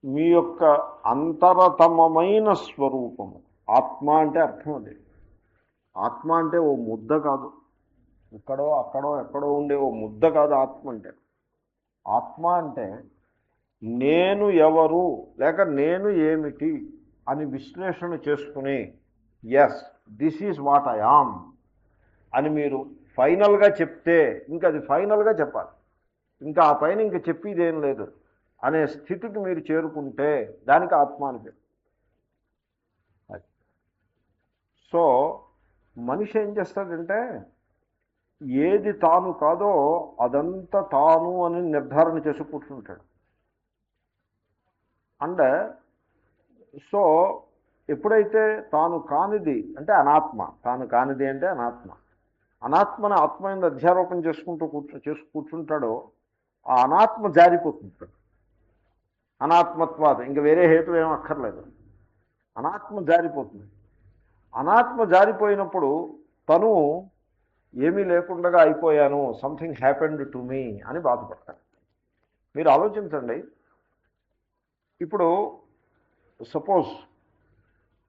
మీ యొక్క అంతరతమమైన స్వరూపము. ఆత్మ అంటే అర్థం అది. ఆత్మ అంటే ఓ ముద్ద కాదు, ఇక్కడో అక్కడో ఎక్కడో ఉండే ఓ ముద్ద కాదు ఆత్మ అంటే. ఆత్మ అంటే నేను ఎవరు లేక నేను ఏమిటి అని విశ్లేషణ చేసుకుని yes this is what I am అని మీరు ఫైనల్గా చెప్తే, ఇంకా అది ఫైనల్గా చెప్పాలి, ఇంకా ఆ పైన ఇంక చెప్పేదేం లేదు అనే స్థితికి మీరు చేరుకుంటే దానికి ఆత్మ అని పేరు. సో మనిషి ఏం చేస్తాడంటే ఏది తాను కాదో అదంతా తాను అని నిర్ధారణ చేసి కూర్చుంటాడు. అండ్ సో ఎప్పుడైతే తాను కానిది అంటే అనాత్మ, తాను కానిది అంటే అనాత్మ, అనాత్మని ఆత్మ మీద అధ్యారోపణ చేసుకుంటూ కూర్చుంటాడో ఆ అనాత్మ జారిపోతుంటాడు. అనాత్మత్వాత ఇంక వేరే హేతు ఏం అక్కర్లేదు, అనాత్మ జారిపోతుంది. అనాత్మ జారిపోయినప్పుడు తను ఏమీ లేకుండా అయిపోయాను, సంథింగ్ హ్యాపెండ్ టు మీ అని బాధపడతాడు. మీరు ఆలోచించండి, ఇప్పుడు suppose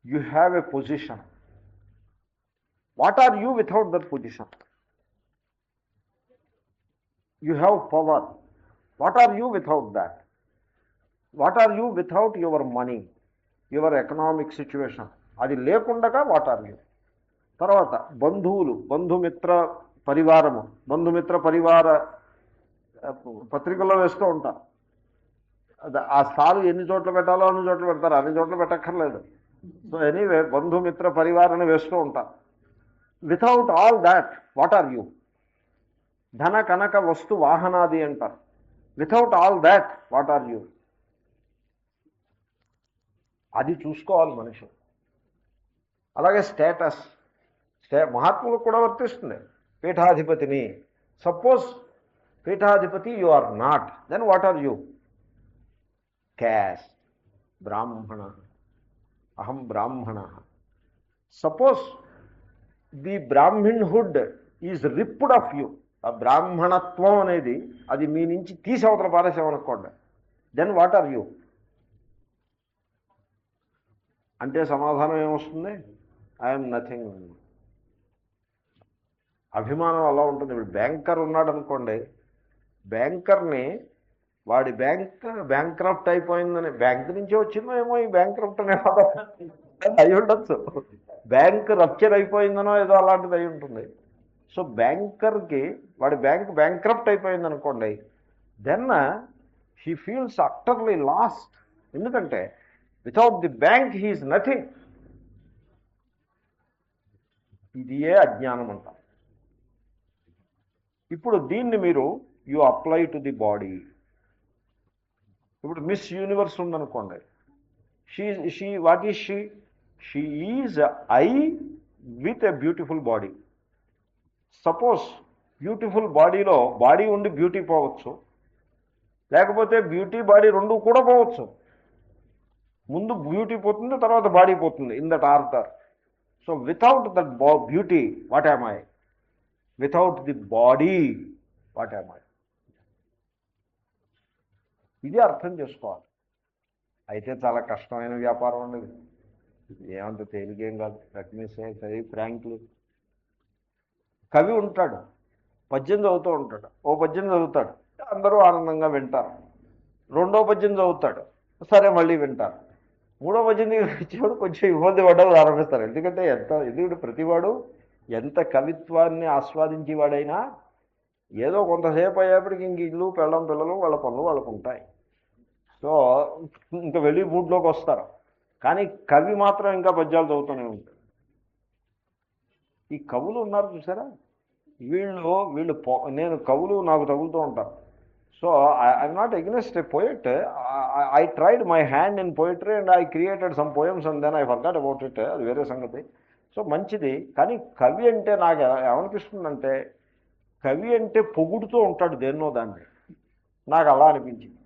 you have a position, what are you without that position? You have power, what are you without that? What are you without your money, your economic situation? అది లేకుండా what are you? తర్వాత బంధువులు, బంధుమిత్ర పరివారము, బంధుమిత్ర పరివార పత్రికల్లో వేస్తూ ఉంటారు. ఆ స్థాలు ఎన్ని చోట్ల పెట్టాలో అన్ని చోట్ల పెడతారు, అన్ని చోట్ల పెట్టక్కర్లేదు. సో ఎనీవే బంధుమిత్ర పరివారాన్ని వేస్తూ ఉంటారు. Without all that what are you? ధన కనక వస్తు వాహనాది అంటారు. Without all that what are you? అది చూసుకోవాలి మనిషి. అలాగే స్టేటస్, మహాత్ములకు కూడా వర్తిస్తుంది. పీఠాధిపతిని, సపోజ్ పీఠాధిపతి you are not, then what are you? Caste, బ్రాహ్మణ, అహం బ్రాహ్మణ. Suppose the brahminhood is ripped off you, ఆ బ్రాహ్మణత్వం అనేది అది మీ నుంచి తీసి అవతల పారేసామనుకోండి, దెన్ వాట్ ఆర్ యూ? అంటే సమాధానం ఏమొస్తుంది? I'm nothing. అభిమానం అలా ఉంటుంది. ఇప్పుడు బ్యాంకర్ ఉన్నాడు అనుకోండి, బ్యాంకర్ని వాడి బ్యాంక్రప్ట్ అయిపోయిందని, బ్యాంక్ నుంచే వచ్చిందో ఏమో ఈ బ్యాంక్రప్ట్ అనే పదం అయి ఉండొచ్చు, బ్యాంక్ రప్చర్ అయిపోయిందనో ఏదో అలాంటిది అయి ఉంటుంది. సో బ్యాంకర్కి వాడి బ్యాంక్రప్ట్ అయిపోయింది అనుకోండి, then he feels utterly lost. ఎందుకంటే without the bank he is nothing. ఇదియే అజ్ఞానం అంటారు. ఇప్పుడు దీన్ని మీరు you apply to the body. ఇప్పుడు మిస్ యూనివర్స్ ఉందనుకోండి, she what is she? She is I with a beautiful body. Suppose beautiful బాడీలో బాడీ ఉండి బ్యూటీ పోవచ్చు, లేకపోతే బ్యూటీ బాడీ రెండు కూడా పోవచ్చు. ముందు బ్యూటీ పోతుంది, తర్వాత బాడీ పోతుంది, in that order. So without that beauty what am I? Without the body what am I? ఇది అర్థం చేసుకోవాలి. అయితే చాలా కష్టమైన వ్యాపారం అండి, ఏమంత తేలికేం కాదు. Let me say very frankly, కవి ఉంటాడు, పద్యం చదువుతూ ఉంటాడు, ఓ పద్యం చదువుతాడు, అందరూ ఆనందంగా వింటారు. రెండో పద్యం చదువుతాడు, సరే మళ్ళీ వింటారు. మూడో పద్యం ఇచ్చేవాడు కొంచెం ఇబ్బంది పడ్డం ఆరంభిస్తారు. ఎందుకంటే ప్రతివాడు ఎంత కవిత్వాన్ని ఆస్వాదించేవాడైనా ఏదో కొంతసేపు అయ్యేప్పటికి ఇంక ఇల్లు పెళ్ళం పిల్లలు వాళ్ళ పనులు వాళ్ళకు ఉంటాయి. సో ఇంకా వెళ్ళి మూడ్లోకి వస్తారు. కానీ కవి మాత్రం ఇంకా పద్యాలు చదువుతూనే ఉంటాడు. ఈ కవులు ఉన్నారు చూసారా, వీళ్ళు నేను కవులు నాకు తగులుతూ ఉంటారు. So I'm not against a poet. I tried my hand in poetry and I created some poems and then I forgot about it. అది వేరే సంగతి. సో మంచిది. కానీ కవి అంటే నాకు ఏమనిపిస్తుందంటే, కవి అంటే పొగుడుతూ ఉంటాడు దేన్నో దాన్ని. నాకు అలా అనిపించింది.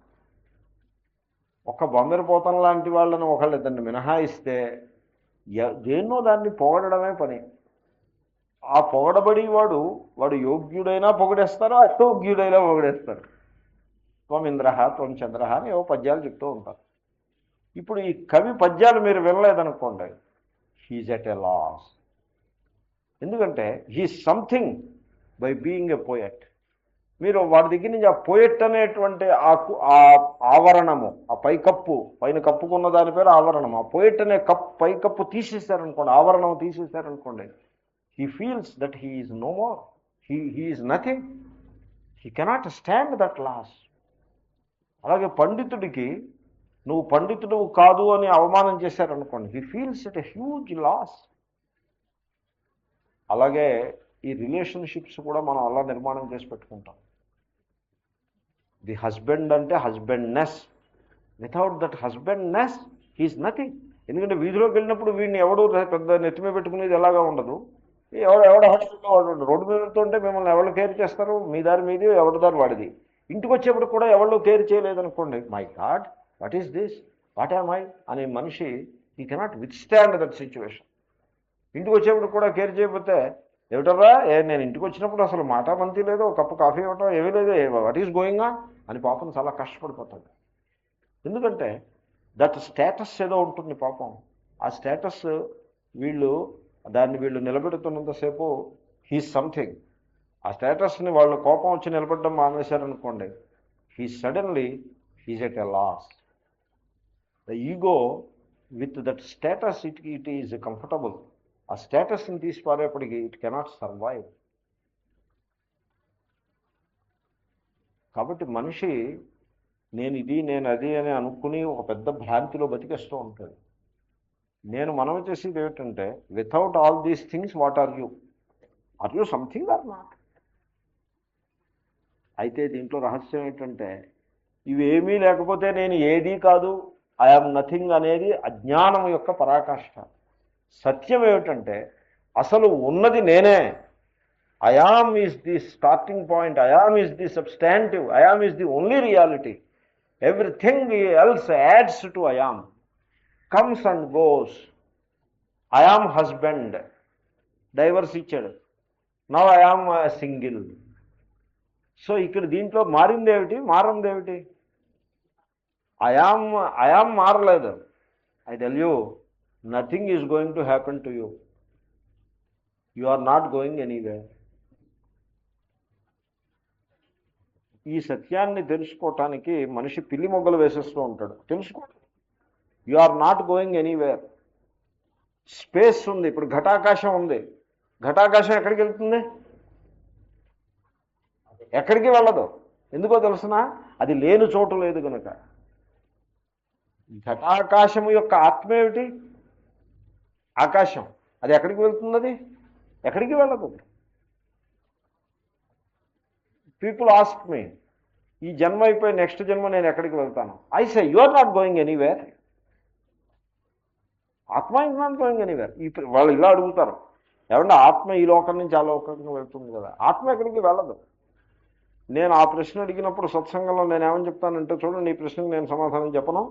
ఒక బొందరిపోతం లాంటి వాళ్ళని ఒకళ్ళిద్దరిని మినహాయిస్తే దేన్నో దాన్ని పొగడమే పని. ఆ పొగడబడి వాడు యోగ్యుడైనా పొగడేస్తారు, అయోగ్యుడైనా పొగడేస్తారు. త్వం ఇంద్ర త్వం చంద్ర అని ఏవో పద్యాలు చెప్తూ ఉంటారు. ఇప్పుడు ఈ కవి పద్యాలు మీరు వినలేదనుకోండి, హీజ్ ఎట్ ఎ లాస్. ఎందుకంటే he's something by being a poet. మీరు వాడి దగ్గర నుంచి ఆ పోయెట్ అనేటువంటి ఆ ఆవరణము, ఆ పైకప్పు, పైన కప్పుకున్న దాని పేరు ఆవరణము, ఆ పోయెట్ అనే పైకప్పు తీసేశారనుకోండి, ఆవరణం తీసేశారనుకోండి, he feels that he is no more, he is nothing, he cannot stand that loss. అలాగే పండితుడికి నువ్వు పండితుడు కాదు అని అవమానం చేశారనుకోండి, he feels it a huge loss. అలాగే ఈ రిలేషన్షిప్స్ కూడా మనం అలా నిర్మాణం చేసి పెట్టుకుంటాం. ది హస్బెండ్ అంటే husbandness, without that husbandness he is nothing. ఎందుకంటే వీధిలోకి వెళ్ళినప్పుడు వీడిని ఎవడు పెద్ద నెత్తిమే పెట్టుకునేది ఎలాగా ఉండదు, ఎవడ హస్బెండ్ వాడు రోడ్డు మీద వెళ్తుంటే మిమ్మల్ని ఎవరు కేర్ చేస్తారు, మీ దారి మీది, ఎవరి దారి వాడిది. ఇంటికి వచ్చేప్పుడు కూడా ఎవరు కేర్ చేయలేదనుకోండి, my god what is this, what am I అనే మనిషి he cannot withstand that situation. ఇంటికి వచ్చేప్పుడు కూడా కేర్ చేయకపోతే, ఏమిటరా నేను ఇంటికి వచ్చినప్పుడు అసలు మాట మంతి లేదు, ఒక కప్పు కాఫీ ఇవ్వటం ఏమీ లేదు, వాట్ ఈస్ గోయింగ్ ఆన్ అని పాపం చాలా కష్టపడిపోతాడు. ఎందుకంటే దట్ స్టేటస్ ఏదో ఉంటుంది పాపం, ఆ స్టేటస్ వీళ్ళు నిలబెడుతున్నంతసేపు హీస్ సంథింగ్. ఆ స్టేటస్ని వాళ్ళు కోపం వచ్చి నిలబెట్టడం మానేశారనుకోండి, suddenly he's at a loss. The ego with that status it is comfortable. ఆ స్టేటస్ని తీసి పారేపటికి ఇట్ కెనాట్ సర్వైవ్. కాబట్టి మనిషి నేను ఇది నేను అది అని అనుకుని ఒక పెద్ద భ్రాంతిలో బతికేస్తూ ఉంటాడు. నేను మనవి చేసేది ఏమిటంటే, without all these things what are you something or not? అయితే దీంట్లో రహస్యం ఏంటంటే, ఇవేమీ లేకపోతే నేను ఏదీ కాదు, ఐఆమ్ నథింగ్ అనేది అజ్ఞానం యొక్క పరాకాష్ఠ. సత్యం ఏమిటంటే అసలు ఉన్నది నేనే. I am is the starting point, I am is the substantive, I am is the only reality. Everything else adds to I am, comes and goes. I am husband, divorce ఇచ్చాడు, నవ్ ఐఆమ్ సింగిల్. సో ఇక్కడ దీంట్లో మారిందేమిటి, మారందేమిటి? ఐఆమ్ మారలేదు. I tell you, nothing is going to happen to you. You are not going anywhere. ఈ సత్యాన్ని తెలుసుకోవటానికి మనిషి పిల్లి మొగ్గలు వేసేస్తూ ఉంటాడు. తెలుసుకోండి, you are not going anywhere. Space ఉంది, ఇప్పుడు ఘటాకాశం ఉంది. ఘటాకాశం ఎక్కడికి వెళ్తుంది? ఎక్కడికి వెళ్ళదు. ఎందుకో తెలుసునా? అది లేని చోటు లేదు కనుక. ఘటాకాశము యొక్క ఆత్మ ఏమిటి? ఆకాశం. అది ఎక్కడికి వెళ్తుంది? అది ఎక్కడికి వెళ్ళదు. పీపుల్ ఆస్క్ మీ, ఈ జన్మ అయిపోయి నెక్స్ట్ జన్మ నేను ఎక్కడికి వెళ్తాను? I say you are not going anywhere. ఆత్మ ఈజ్ నాట్ గోయింగ్ ఎనీవేర్. వాళ్ళు ఇలా అడుగుతారు, ఏమంటే ఆత్మ ఈ లోకం నుంచి ఆ లోకానికి వెళ్తుంది కదా. ఆత్మ ఎక్కడికి వెళ్ళదు. నేను ఆ ప్రశ్న అడిగినప్పుడు సత్సంగంలో నేను ఏమని చెప్తానంటే, చూడండి, ఈ ప్రశ్నకు నేను సమాధానం చెప్పను,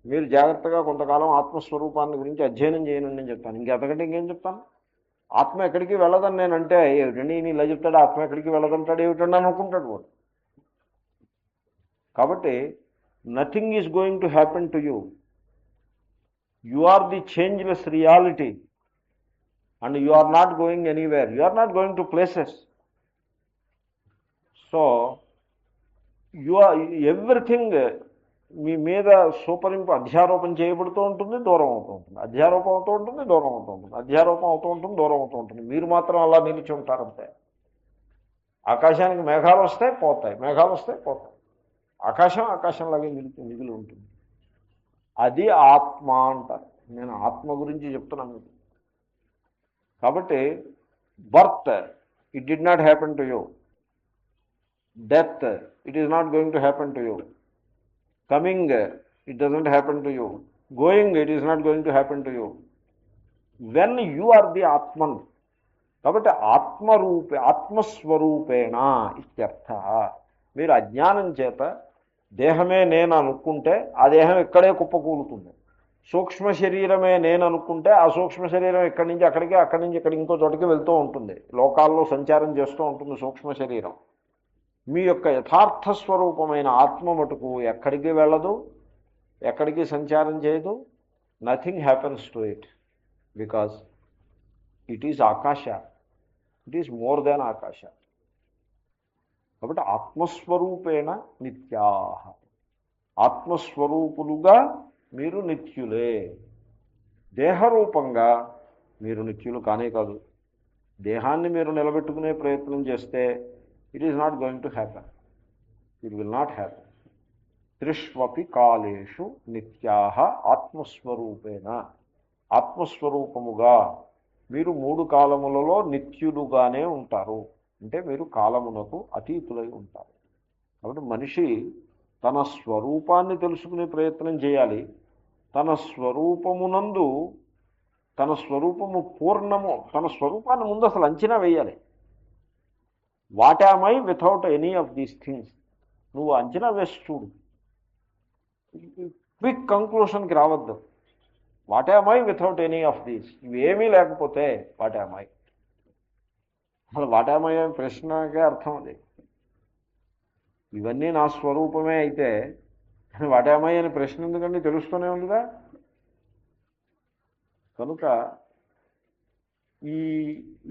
మీరు జాగ్రత్తగా కొంతకాలం ఆత్మస్వరూపాన్ని గురించి అధ్యయనం చేయనండి అని చెప్తాను. ఇంకెంతకంటే ఇంకేం చెప్తాను? ఆత్మ ఎక్కడికి వెళ్ళదని నేనంటే, ఏమిటండి ఈయన ఇలా చెప్తాడు, ఆత్మ ఎక్కడికి వెళ్ళదంటాడు ఏమిటండి అనుకుంటాడు వాడు. కాబట్టి nothing is going to happen to you. You are the changeless reality and you are not going anywhere. You are not going to places. So everything మీ మీద అధ్యారోపణ చేయబడుతూ ఉంటుంది, దూరం అవుతూ ఉంటుంది. అధ్యారోపం అవుతూ ఉంటుంది, దూరం అవుతూ ఉంటుంది. అధ్యారోపం అవుతూ ఉంటుంది, దూరం అవుతూ ఉంటుంది. మీరు మాత్రం అలా నిలిచి ఉంటారంతే. ఆకాశానికి మేఘాలు వస్తాయి, పోతాయి, మేఘాలు వస్తాయి, పోతాయి. ఆకాశం ఆకాశంలాగే మిగిలి ఉంటుంది. అది ఆత్మ అంటారు. నేను ఆత్మ గురించి చెప్తున్నాను మీకు. కాబట్టి birth, it did not happen to you. Death, it is not going to happen to you. Coming, it doesn't happen to you. Going, it is not going to happen to you. When you are the Atman. కాబట్టి ఆత్మస్వరూపేణ ఇత్యర్థ. మీరు అజ్ఞానం చేత దేహమే నేను అనుకుంటే ఆ దేహం ఇక్కడే కుప్పకూలుతుంది. సూక్ష్మ శరీరమే నేను అనుకుంటే ఆ సూక్ష్మ శరీరం ఇక్కడి నుంచి అక్కడికి, అక్కడి నుంచి ఇక్కడికి ఇంకో చోటికి వెళ్తూ ఉంటుంది. లోకాల్లో సంచారం చేస్తూ ఉంటుంది సూక్ష్మ శరీరం. మీ యొక్క యథార్థ స్వరూపమైన ఆత్మ మటుకు ఎక్కడికి వెళ్ళదు, ఎక్కడికి సంచారం చేయదు. Nothing happens to it because it is ఆకాశ, ఇట్ ఈజ్ మోర్ దాన్ ఆకాశ. కాబట్టి ఆత్మస్వరూపేణ నిత్యా, ఆత్మస్వరూపులుగా మీరు నిత్యులే. దేహరూపంగా మీరు నిత్యులు కానే కాదు. దేహాన్ని మీరు నిలబెట్టుకునే ప్రయత్నం చేస్తే it is not going to happen, it will not happen. త్రిష్వపి కాలేషు నిత్యా ఆత్మస్వరూపేణ, ఆత్మస్వరూపముగా మీరు 3 కాలములలో నిత్యులుగానే ఉంటారు. అంటే మీరు కాలమునకు అతీతులై ఉంటారు. కాబట్టి మనిషి తన స్వరూపాన్ని తెలుసుకునే ప్రయత్నం చేయాలి. తన స్వరూపమునందు, తన స్వరూపము పూర్ణము, తన స్వరూపాన్ని ముందు అసలు అంచనా వేయాలి. What am I without any of these things. నువ్వు అంచనా వేసి చూడు, క్విక్ కంక్లూషన్కి రావద్దు. What am I without any of these, ఇవేమీ లేకపోతే వాట్ యామ్ ఐ. అసలు వాట్ యామ్ ఐ అనే ప్రశ్నకే అర్థం అది. ఇవన్నీ నా స్వరూపమే అయితే వాట్ యామ్ ఐ అనే ప్రశ్న ఎందుకండి, తెలుస్తూనే ఉందిగా. కనుక ఈ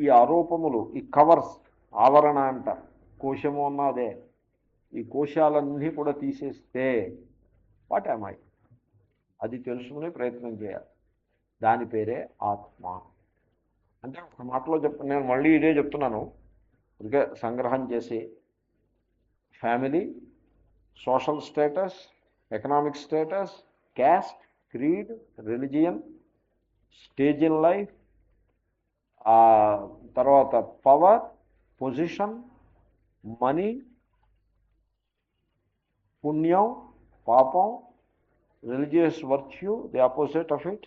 ఈ ఆరోపములు, ఈ కవర్స్, ఆవరణ అంట, కోశము అన్నదే, ఈ కోశాలన్నీ కూడా తీసేస్తే వాట్ యామ్ ఐ, అది తెలుసుకునే ప్రయత్నం చేయాలి. దాని పేరే ఆత్మ. అంటే ఒక మాటలో నేను మళ్ళీ ఇదే చెప్తున్నాను, ఇదే సంగ్రహం చేసి, family, social status, economic status, caste, creed, religion, stage in life, తర్వాత పవర్, పొజిషన్, మనీ, పుణ్యం, పాపం, religious virtue, the opposite of it,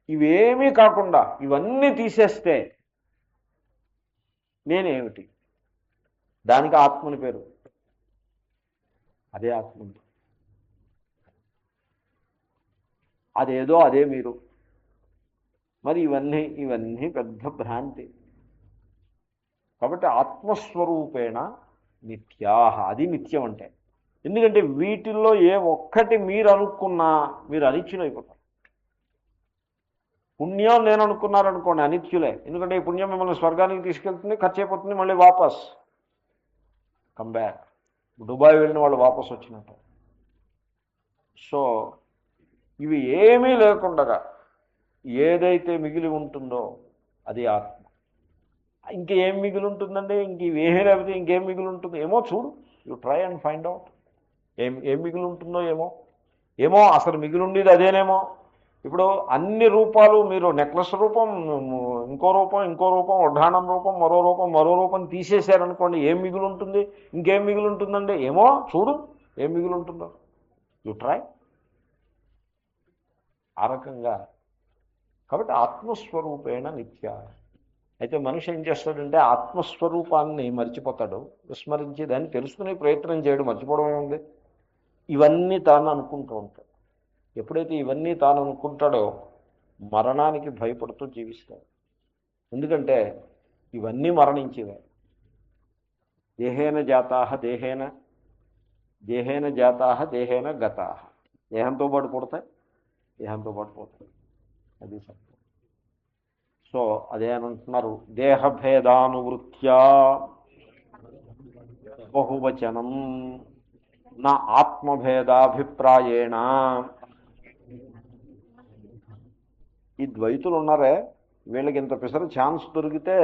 ఇవేమీ కాకుండా ఇవన్నీ తీసేస్తే నేనేమిటి? దానికి ఆత్మని పేరు. అదే ఆత్మ. అదేదో అదే మీరు. మరి ఇవన్నీ పెద్ద భ్రాంతి. కాబట్టి ఆత్మస్వరూపేణ నిత్యా, అది నిత్యం అంటే. ఎందుకంటే వీటిల్లో ఏ ఒక్కటి మీరు అనుకున్నా మీరు అనిత్యులైపోతారు. పుణ్యం నేను అనుకున్నారనుకోండి, అనిత్యులే. ఎందుకంటే ఈ పుణ్యం మిమ్మల్ని స్వర్గానికి తీసుకెళ్తుంది, ఖర్చు అయిపోతుంది, మళ్ళీ వాపస్ కమ్ బ్యాక్. దుబాయ్ వెళ్ళిన వాళ్ళు వాపస్ వచ్చినట్టు. సో ఇవి ఏమీ లేకుండా ఏదైతే మిగిలి ఉంటుందో అది ఆత్మ. ఇంకేం మిగిలి ఉంటుందండి? ఇంకేమీ లేకపోతే ఇంకేం మిగిలి ఉంటుంది? ఏమో చూడు, you try and find out. ఏం మిగిలి ఉంటుందో ఏమో అసలు మిగిలి ఉండేది అదేనేమో. ఇప్పుడు అన్ని రూపాలు మీరు నెక్లెస్ రూపం, ఇంకో రూపం, వడ్డాణం రూపం, మరో రూపం తీసేశారనుకోండి, ఏం మిగిలి ఉంటుంది? ఇంకేం మిగిలి ఉంటుందండి? ఏమో చూడు ఏం మిగిలి ఉంటుందో, యు ట్రై. ఆ రకంగా. కాబట్టి ఆత్మస్వరూపేణ నిత్య. అయితే మనిషి ఏం చేస్తాడంటే ఆత్మస్వరూపాన్ని మర్చిపోతాడు, విస్మరించి దాన్ని తెలుసుకునే ప్రయత్నం చేయడు. మర్చిపోవడం ఏముంది? ఇవన్నీ తాను అనుకుంటూ ఉంటాడు. ఎప్పుడైతే ఇవన్నీ తాను అనుకుంటాడో మరణానికి భయపడుతూ జీవిస్తాడు. ఎందుకంటే ఇవన్నీ మరణించేవే. దేహేన జాతాః దేహేన జాతాః దేహేన గతాః. దేహంతో పాటు పుడతాయి, దేహంతో పాటు పోతాయి. అది సత్యం. సో అదే అని అంటున్నారు, దేహభేదానువృత్యా బహువచనం నా ఆత్మభేదాభిప్రాయేణ. ఈ ద్వైతులు ఉన్నారే, వీళ్ళకి ఇంత పిసర ఛాన్స్ దొరికితే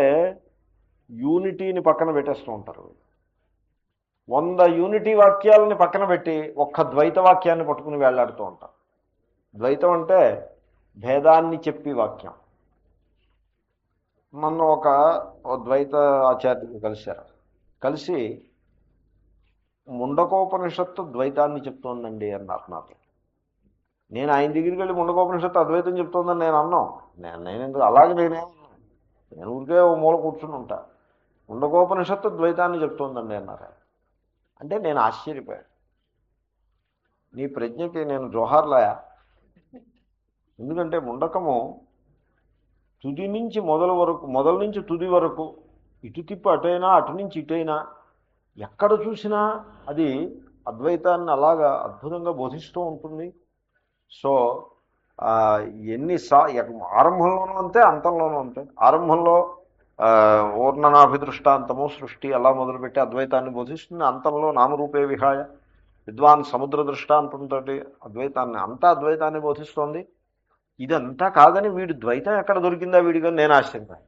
యూనిటీని పక్కన పెట్టేస్తూ ఉంటారు. 100 యూనిటీ వాక్యాలని పక్కన పెట్టి ఒక్క ద్వైత వాక్యాన్ని పట్టుకుని వేళ్లాడుతూ ఉంటారు. ద్వైతం అంటే భేదాన్ని చెప్పి వాక్యం. నన్ను ఒక ద్వైత ఆచార్యులు కలిసి ముండకోపనిషత్తు ద్వైతాన్ని చెప్తోందండి అన్నారు నాతో. నేను ఆయన దగ్గరికి వెళ్ళి ముండకోపనిషత్తు అద్వైతం చెప్తోందని నేను అన్నాం. నేను ఎందుకు అలాగే నేను ఊరికే ఓ మూల కూర్చుని ఉంటా. ముండకోపనిషత్తు ద్వైతాన్ని చెప్తోందండి అన్నారు. అంటే నేను ఆశ్చర్యపోయాను. నీ ప్రజ్ఞకి నేను జోహార్లాయా. ఎందుకంటే ముండకము తుది నుంచి మొదలు నుంచి తుది వరకు, ఇటు తిప్పు అటైనా, అటు నుంచి ఇటైనా, ఎక్కడ చూసినా అది అద్వైతాన్ని అలాగా అద్భుతంగా బోధిస్తూ ఉంటుంది. సో ఆరంభంలోనూ అంతే, అంతంలోనూ అంతే. ఆరంభంలో ఊర్ణనాభిదృష్టాంతము సృష్టి అలా మొదలుపెట్టి అద్వైతాన్ని బోధిస్తుంది. అంతంలో నామరూపే విహాయ విద్వాన్ సముద్ర దృష్టాంతంతో అద్వైతాన్ని అద్వైతాన్ని బోధిస్తోంది. ఇదంతా కాదని వీడు ద్వైతం ఎక్కడ దొరికిందా వీడిగా నేను ఆశ్చర్యపోయాను.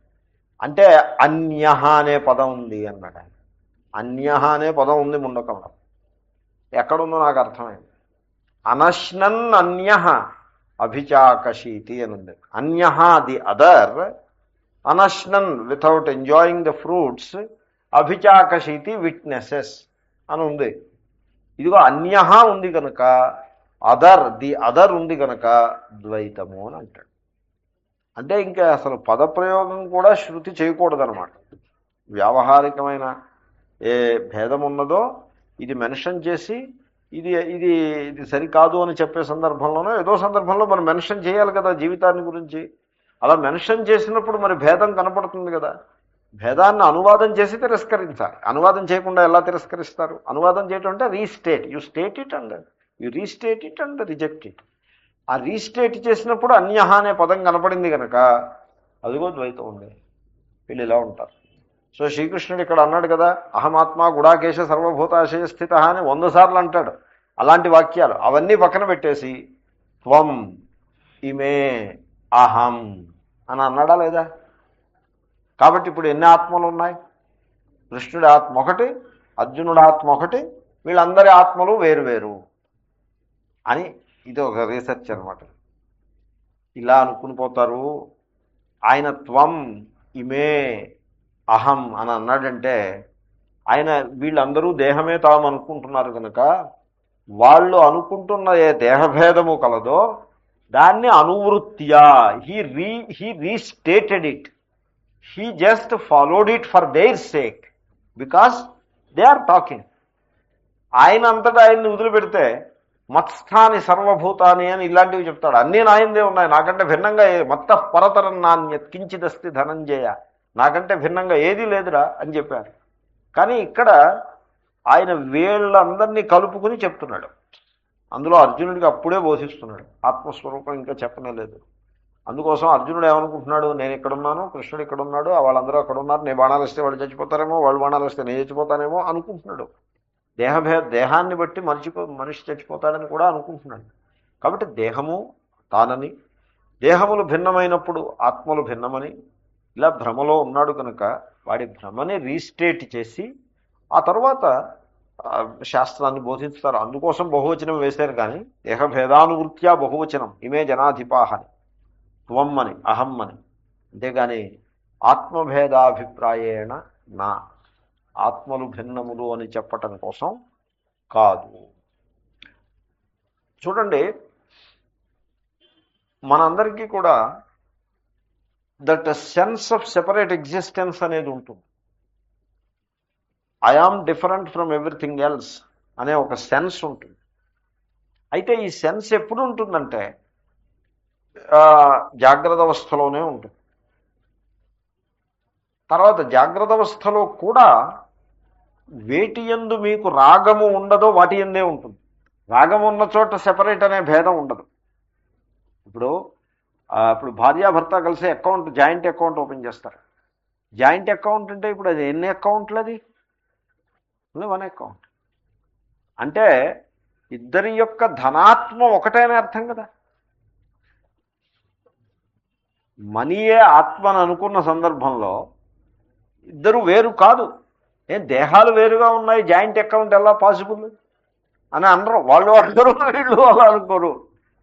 అంటే అన్యహ అనే పదం ఉంది అన్నాడు ఆయన. అన్యహ అనే పదం ఉంది ముండకంలో, ఎక్కడుందో నాకు అర్థమైంది. అనశ్నన్ అన్యహ అభిచాకశీతి అని ఉంది. అన్యహ ది అదర్, అనశ్నన్ వితౌట్ ఎంజాయింగ్ ద ఫ్రూట్స్, అభిచాకశీతి విట్నెసెస్ అని ఉంది. ఇదిగో అన్యహ ఉంది కనుక అదర్, ది అదర్ ఉంది కనుక ద్వైతము అని అంటాడు. అంటే ఇంకా అసలు పదప్రయోగం కూడా శృతి చేయకూడదనమాట. వ్యావహారికమైన ఏ భేదం ఉన్నదో ఇది మెన్షన్ చేసి ఇది ఇది ఇది సరికాదు అని చెప్పే సందర్భంలోనో ఏదో సందర్భంలో మనం మెన్షన్ చేయాలి కదా జీవితాన్ని గురించి. అలా మెన్షన్ చేసినప్పుడు మరి భేదం కనపడుతుంది కదా. భేదాన్ని అనువాదం చేసి తిరస్కరించాలి. అనువాదం చేయకుండా ఎలా తిరస్కరిస్తారు? అనువాదం చేయటం అంటే restate. You state it and you restate it and reject it. ఆ రీస్టేట్ చేసినప్పుడు అన్యహ అనే పదం కనపడింది కనుక అదిగో ద్వైతం ఉంది. వీళ్ళు ఇలా ఉంటారు. సో శ్రీకృష్ణుడు ఇక్కడ అన్నాడు కదా, అహమాత్మ గుడాకేశ సర్వభూతాశయ స్థిత అని 100 సార్లు అంటాడు. అలాంటి వాక్యాలు అవన్నీ పక్కన పెట్టేసి త్వం ఇమే అహం అని అన్నాడా లేదా? కాబట్టి ఇప్పుడు ఎన్ని ఆత్మలు ఉన్నాయి? కృష్ణుడి ఆత్మ ఒకటి, అర్జునుడి ఆత్మ ఒకటి, వీళ్ళందరి ఆత్మలు వేరువేరు అని ఇది ఒక రీసెర్చ్ అనమాట. ఇలా అనుకుని పోతారు. ఆయన త్వం ఇమే అహం అని అన్నాడంటే ఆయన వీళ్ళందరూ దేహమే తాము అనుకుంటున్నారు కనుక వాళ్ళు అనుకుంటున్న ఏ దేహభేదము కలదో దాన్ని అనువృత్త్యా he restated it. He just followed it for their sake because they are talking. ఆయన అంతటా ఆయన్ని వదిలిపెడితే మత్స్థాని సర్వభూతాని అని ఇలాంటివి చెప్తాడు. అన్నీ నాయందే ఉన్నాయి, నాకంటే భిన్నంగా మత్త పరతరం నాణ్యత్ కించిదస్తి ధనంజయ, నాకంటే భిన్నంగా ఏదీ లేదురా అని చెప్పారు. కానీ ఇక్కడ ఆయన వీళ్ళందరినీ కలుపుకుని చెప్తున్నాడు. అందులో అర్జునుడికి అప్పుడే బోధిస్తున్నాడు. ఆత్మస్వరూపం ఇంకా చెప్పనే లేదు. అందుకోసం అర్జునుడు ఏమనుకుంటున్నాడు, నేను ఇక్కడున్నాను, కృష్ణుడు ఇక్కడున్నాడు, వాళ్ళందరూ అక్కడ ఉన్నారు, నేను బాణాలు వస్తే వాళ్ళు చచ్చిపోతారేమో, వాళ్ళు బాణాలు వస్తే నేను చచ్చిపోతానేమో అనుకుంటున్నాడు. దేహాన్ని బట్టి మనిషి చచ్చిపోతాడని కూడా అనుకుంటున్నాడు. కాబట్టి దేహము తానని, దేహములు భిన్నమైనప్పుడు ఆత్మలు భిన్నమని ఇలా భ్రమలో ఉన్నాడు కనుక వాడి భ్రమని రీస్టేట్ చేసి ఆ తర్వాత శాస్త్రాన్ని బోధిస్తారు. అందుకోసం బహువచనం వేశారు. కానీ దేహభేదానువృత్యా బహువచనం ఇమే జనాధిపాహని, త్వం అని అహం అని. అంతేగాని ఆత్మభేదాభిప్రాయేణ నా, ఆత్మలు భిన్నములు అని చెప్పటం కోసం కాదు. చూడండి, మనందరికీ కూడా that sense of separate existence అనేది ఉంటుంది. I am different from everything else అనే ఒక సెన్స్ ఉంటుంది. అయితే ఈ సెన్స్ ఎప్పుడు ఉంటుందంటే జాగ్రత్త అవస్థలోనే ఉంటుంది. తర్వాత జాగ్రత్త అవస్థలో కూడా వేటి యందు మీకు రాగము ఉండదో వాటి యందే ఉంటుంది. రాగం ఉన్న చోట సెపరేట్ అనే భేదం ఉండదు. ఇప్పుడు భార్యాభర్త కలిసి జాయింట్ అకౌంట్ ఓపెన్ చేస్తారు. జాయింట్ అకౌంట్ అంటే ఇప్పుడు అది ఎన్ని అకౌంట్లు? అది 1 అకౌంట్. అంటే ఇద్దరి యొక్క ధనాత్మ ఒకటేనే అర్థం కదా. మనీయే ఆత్మ అని అనుకున్న సందర్భంలో ఇద్దరు వేరు కాదు. దేహాలు వేరుగా ఉన్నాయి, జాయింట్ అకౌంట్ ఎలా పాసిబుల్ అని అనరు. వాళ్ళు అందరూ వీళ్ళు అలా అనుకోరు.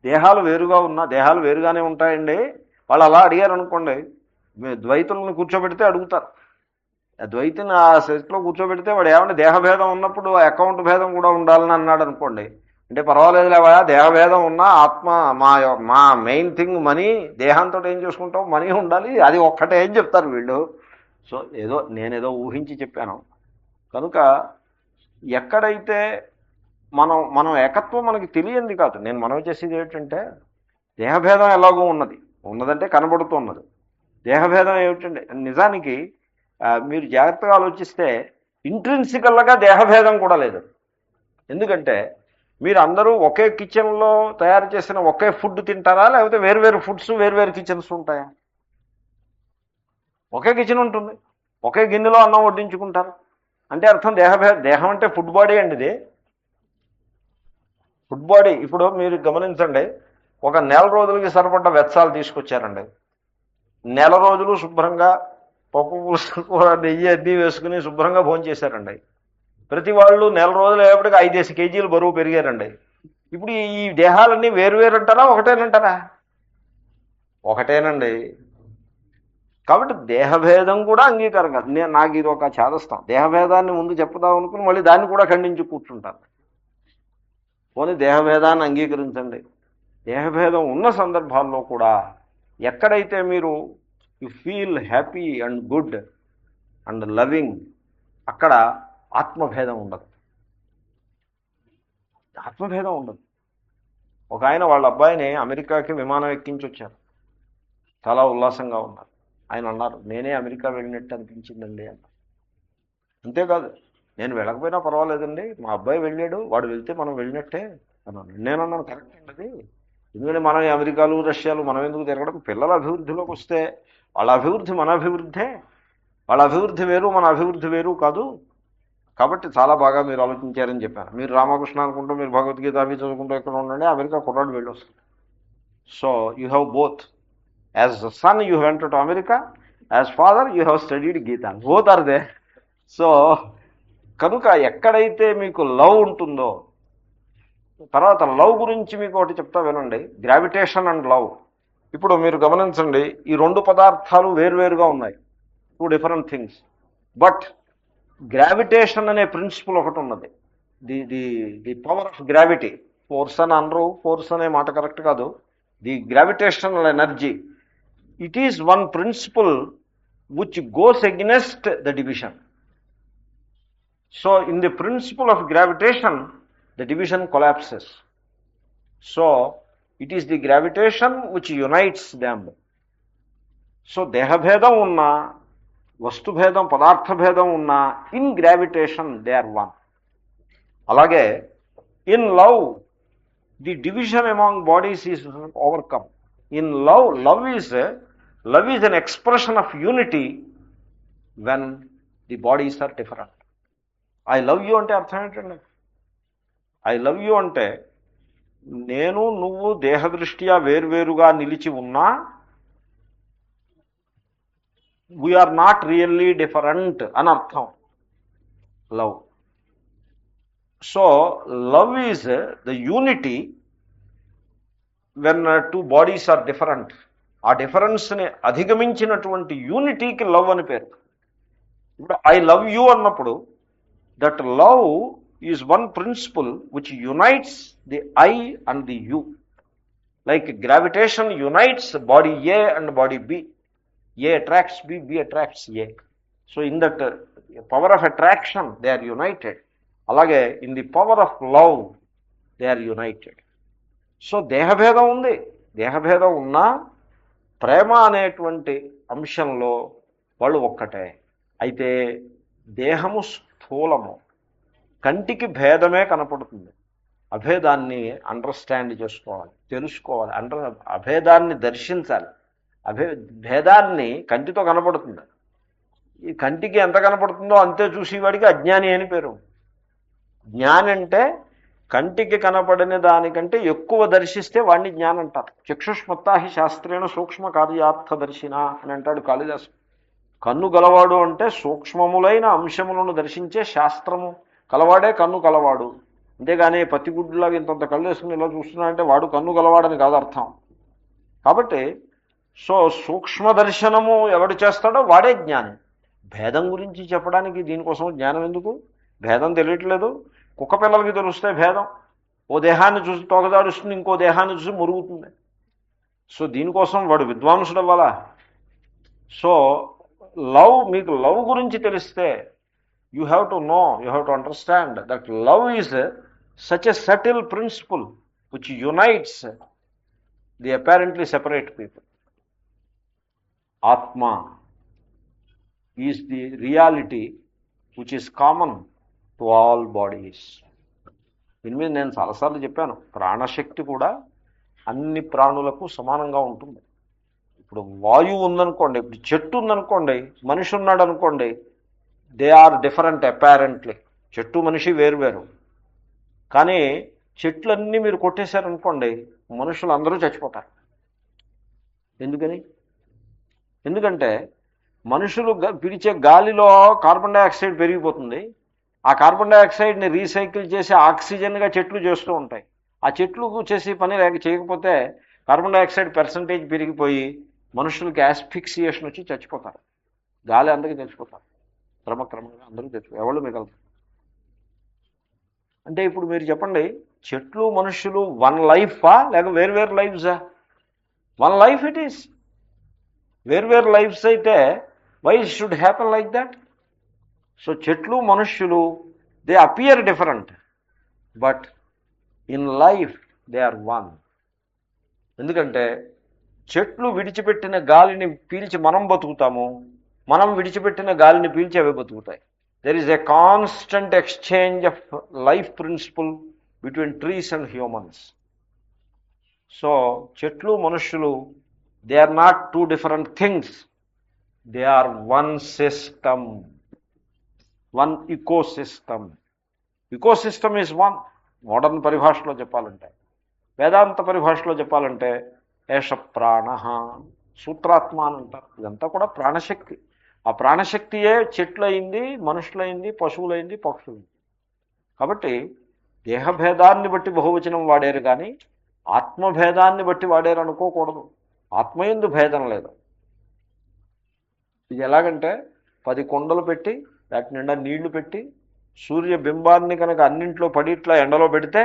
దేహాలు వేరుగా ఉన్నా దేహాలు వేరుగానే ఉంటాయండి. వాళ్ళు అలా అడిగారు అనుకోండి, ద్వైతులను కూర్చోబెడితే అడుగుతారు. ద్వైతిని ఆ సెట్లో కూర్చోబెడితే వాడు ఏమంటే దేహభేదం ఉన్నప్పుడు అకౌంట్ భేదం కూడా ఉండాలని అన్నాడు అనుకోండి, అంటే పర్వాలేదు లేవా, దేహభేదం ఉన్నా ఆత్మ మా మెయిన్ థింగ్ మనీ, దేహంతో ఏం చేసుకుంటాం, మనీ ఉండాలి, అది ఒక్కటే ఏం చెప్తారు వీళ్ళు. సో నేనేదో ఊహించి చెప్పాను కనుక ఎక్కడైతే మనం ఏకత్వం మనకి తెలియంది కాదు. నేను మనవి చేసేది ఏమిటంటే దేహభేదం ఎలాగో ఉన్నదంటే కనబడుతున్నది. దేహభేదం ఏమిటంటే నిజానికి మీరు జాగ్రత్తగా ఆలోచిస్తే ఇంట్రిన్సికల్గా దేహభేదం కూడా లేదు. ఎందుకంటే మీరు అందరూ ఒకే కిచెన్లో తయారు చేసిన ఒకే ఫుడ్ తింటారా, లేకపోతే వేరువేరు ఫుడ్స్ వేరువేరు కిచెన్స్ ఉంటాయా? ఒకే కిచెన్ ఉంటుంది, ఒకే గిన్నెలో అన్నం వడ్డించుకుంటారు. అంటే అర్థం దేహం అంటే ఫుడ్ బాడీ అండి. ఇది ఫుడ్ బాడీ. ఇప్పుడు మీరు గమనించండి, ఒక నెల రోజులకి సరిపడ్డ వెచ్చాలు తీసుకొచ్చారండి. నెల రోజులు శుభ్రంగా పప్పు పులుసు కూర నెయ్యి అద్దీ వేసుకుని శుభ్రంగా భోంచేశారండి. ప్రతి వాళ్ళు నెల రోజులు అయ్యేప్పటికి 5 కేజీలు బరువు పెరిగారండి. ఇప్పుడు ఈ దేహాలన్నీ వేరువేరు అంటారా, ఒకటేనంటారా? ఒకటేనండి. కాబట్టి దేహభేదం కూడా అంగీకారం కాదు. నాకు ఇది ఒక చేదస్తాం. దేహభేదాన్ని ముందు చెప్పుదాం అనుకుని మళ్ళీ దాన్ని కూడా ఖండించి కూర్చుంటాను. పోనీ దేహభేదాన్ని అంగీకరించండి. దేహభేదం ఉన్న సందర్భాల్లో కూడా ఎక్కడైతే మీరు you feel happy and good and loving, అక్కడ ఆత్మభేదం ఉండదు. ఆత్మభేదం ఉండదు. ఒక ఆయన వాళ్ళ అబ్బాయిని అమెరికాకి విమానం ఎక్కించి వచ్చారు. చాలా ఉల్లాసంగా ఉన్నారు. ఆయన అన్నారు, నేనే అమెరికా వెళ్ళినట్టు అనిపించిందండి అన్నారు. అంతేకాదు, నేను వెళ్ళకపోయినా పర్వాలేదండి, మా అబ్బాయి వెళ్ళాడు, వాడు వెళ్తే మనం వెళ్ళినట్టే అన్నాను. నేనన్నాను, కరెక్ట్ అండి అది. ఎందుకంటే మనం అమెరికాలు రష్యాలు మనం ఎందుకు తిరగడం? పిల్లల అభివృద్ధిలోకి వస్తే వాళ్ళ అభివృద్ధి మన అభివృద్ధే. వాళ్ళ అభివృద్ధి వేరు, మన అభివృద్ధి వేరు కాదు. కాబట్టి చాలా బాగా మీరు ఆలోచించారని చెప్పాను. మీరు రామకృష్ణ అనుకుంటూ మీరు భగవద్గీత అవి చదువుకుంటూ ఎక్కడ ఉండండి, అమెరికా కుర్రాడు వెళ్ళి వస్తుంది. So you have both. As son you went to America, as father you have studied Gita. Both are they. So కనుక ఎక్కడైతే మీకు లవ్ ఉంటుందో, తర్వాత లవ్ గురించి మీకు ఒకటి చెప్తా వినండి, గ్రావిటేషన్ అండ్ లవ్. ఇప్పుడు మీరు గమనించండి, ఈ రెండు పదార్థాలు వేరువేరుగా ఉన్నాయి, two different things. But gravitation అనే ప్రిన్సిపల్ ఒకటి ఉన్నది. The the the power of gravity, force అని అనరు, ఫోర్స్ అనే మాట కరెక్ట్ కాదు, the gravitational energy, it is one principal which goes against the division. So in the principle of gravitation, the division collapses. So it is the gravitation which unites them. So dehabhedam unna, vastu bhedam, padartha bhedam unna, in gravitation they are one. Alage in love, the division among bodies is overcome. In love is an expression of unity when the bodies are different. I love you అంటే అర్థం ఏంటండి? I love you అంటే నేను నువ్వు దేహదృష్ట్యా వేరువేరుగా నిలిచి ఉన్నా we are not really different అని అర్థం love. So love is the unity when two bodies are different. ఆ డిఫరెన్స్ని అధిగమించినటువంటి యూనిటీకి లవ్ అని పేరు. ఇప్పుడు ఐ లవ్ యూ అన్నప్పుడు that love is one principle which unites the I and the you. Like gravitation unites body A and body B. A attracts B, B attracts A. So in that power of attraction they are united. Alage in the power of love they are united. So dehabhedam undi. Dehabhedam unna prema అనేటువంటి అంశంలో వాళ్ళు ఒక్కటే. అయితే దేహము స్థూలము, కంటికి భేదమే కనపడుతుంది. అభేదాన్ని understand చేసుకోవాలి, తెలుసుకోవాలి, అభేదాన్ని దర్శించాలి. భేదాన్ని కంటితో కనపడుతుంది. ఈ కంటికి ఎంత కనపడుతుందో అంతే చూసేవాడికి అజ్ఞాని అని పేరు. జ్ఞాని అంటే కంటికి కనపడిన దానికంటే ఎక్కువ దర్శిస్తే వాడిని జ్ఞానం అంటారు. చక్షుష్మత్తాహి శాస్త్రేణ సూక్ష్మ కార్యార్థ దర్శిన అని అంటాడు కాళిదాసు. కన్ను గలవాడు అంటే సూక్ష్మములైన అంశములను దర్శించే శాస్త్రము కలవాడే కన్ను కలవాడు. అంతేగాని పత్తిగుడ్డులాగా ఇంతంత కళ్ళు వేసుకుని ఇలా చూస్తున్నాడంటే వాడు కన్ను గలవాడని కాదు అర్థం. కాబట్టి సో సూక్ష్మ దర్శనము ఎవడు చేస్తాడో వాడే జ్ఞాని. భేదం గురించి చెప్పడానికి దీనికోసం జ్ఞానం ఎందుకు? భేదం తెలియట్లేదు. కుక్క పిల్లలకి తెలుస్తే భేదం. ఓ దేహాన్ని చూసి తోకదాడుస్తుంది, ఇంకో దేహాన్ని చూసి మురుగుతుంది. సో దీనికోసం వాడు విద్వాంసుడు అవ్వాలా? సో లవ్, మీకు లవ్ గురించి తెలిస్తే you have to know, you have to understand that love is such a subtle principle which unites the apparently separate people. ఆత్మ is the reality which is common to all bodies. దీని మీద నేను చాలాసార్లు చెప్పాను, ప్రాణశక్తి కూడా అన్ని ప్రాణులకు సమానంగా ఉంటుంది. ఇప్పుడు వాయువు ఉందనుకోండి, ఇప్పుడు చెట్టు ఉందనుకోండి, మనిషి ఉన్నాడు అనుకోండి, దే ఆర్ డిఫరెంట్ అపారెంట్లీ. చెట్టు మనిషి వేరు. కానీ చెట్లన్నీ మీరు కొట్టేశారనుకోండి, మనుషులు అందరూ చచ్చిపోతారు. ఎందుకని? ఎందుకంటే మనుషులు పిలిచే గాలిలో కార్బన్ డైఆక్సైడ్ పెరిగిపోతుంది. ఆ కార్బన్ డైఆక్సైడ్ని రీసైకిల్ చేసి ఆక్సిజన్గా చెట్లు చేస్తూ ఉంటాయి. ఆ చెట్లు చేసే పని చేయకపోతే కార్బన్ డైఆక్సైడ్ పర్సంటేజ్ పెరిగిపోయి మనుషులకి యాస్ఫిక్సియేషన్ వచ్చి చచ్చిపోతారు. గాలి అందరికీ చచ్చిపోతారు. క్రమక్రమంగా అందరూ చచ్చిపోతారు, ఎవరు మిగలరు. అంటే ఇప్పుడు మీరు చెప్పండి, చెట్లు మనుషులు వన్ లైఫా లేక వేరు లైఫ్సా? One life it is. వేరు లైఫ్స్ అయితే why should happen like that? So చెట్లు మనుష్యులు they appear different, but in life they are one. ఎందుకంటే చెట్లు విడిచిపెట్టిన గాలిని పీల్చి మనం బతుకుతాము, మనం విడిచిపెట్టిన గాలిని పీల్చి అవి బతుకుతాయి. There is a constant exchange of life principle between trees and humans. So చెట్లు మనుష్యులు they are not two different things, they are one system, one ecosystem. Ecosystem is one. Modern పరిభాషలో చెప్పాలంటే, వేదాంత పరిభాషలో చెప్పాలంటే ఏష ప్రాణ, సూత్రాత్మ అని అంటారు. ఇదంతా కూడా ప్రాణశక్తి. ఆ ప్రాణశక్తియే చెట్లయింది, మనుషులైంది, పశువులైంది, పక్షులైంది. కాబట్టి దేహభేదాన్ని బట్టి బహువచనం వాడారు, కానీ ఆత్మభేదాన్ని బట్టి వాడారు అనుకోకూడదు. ఆత్మయందు భేదం లేదు. ఇది ఎలాగంటే 10 కుండలు పెట్టి వాటి నిండా నీళ్లు పెట్టి సూర్యబింబాన్ని కనుక అన్నింట్లో పడి ఇట్లా ఎండలో పెడితే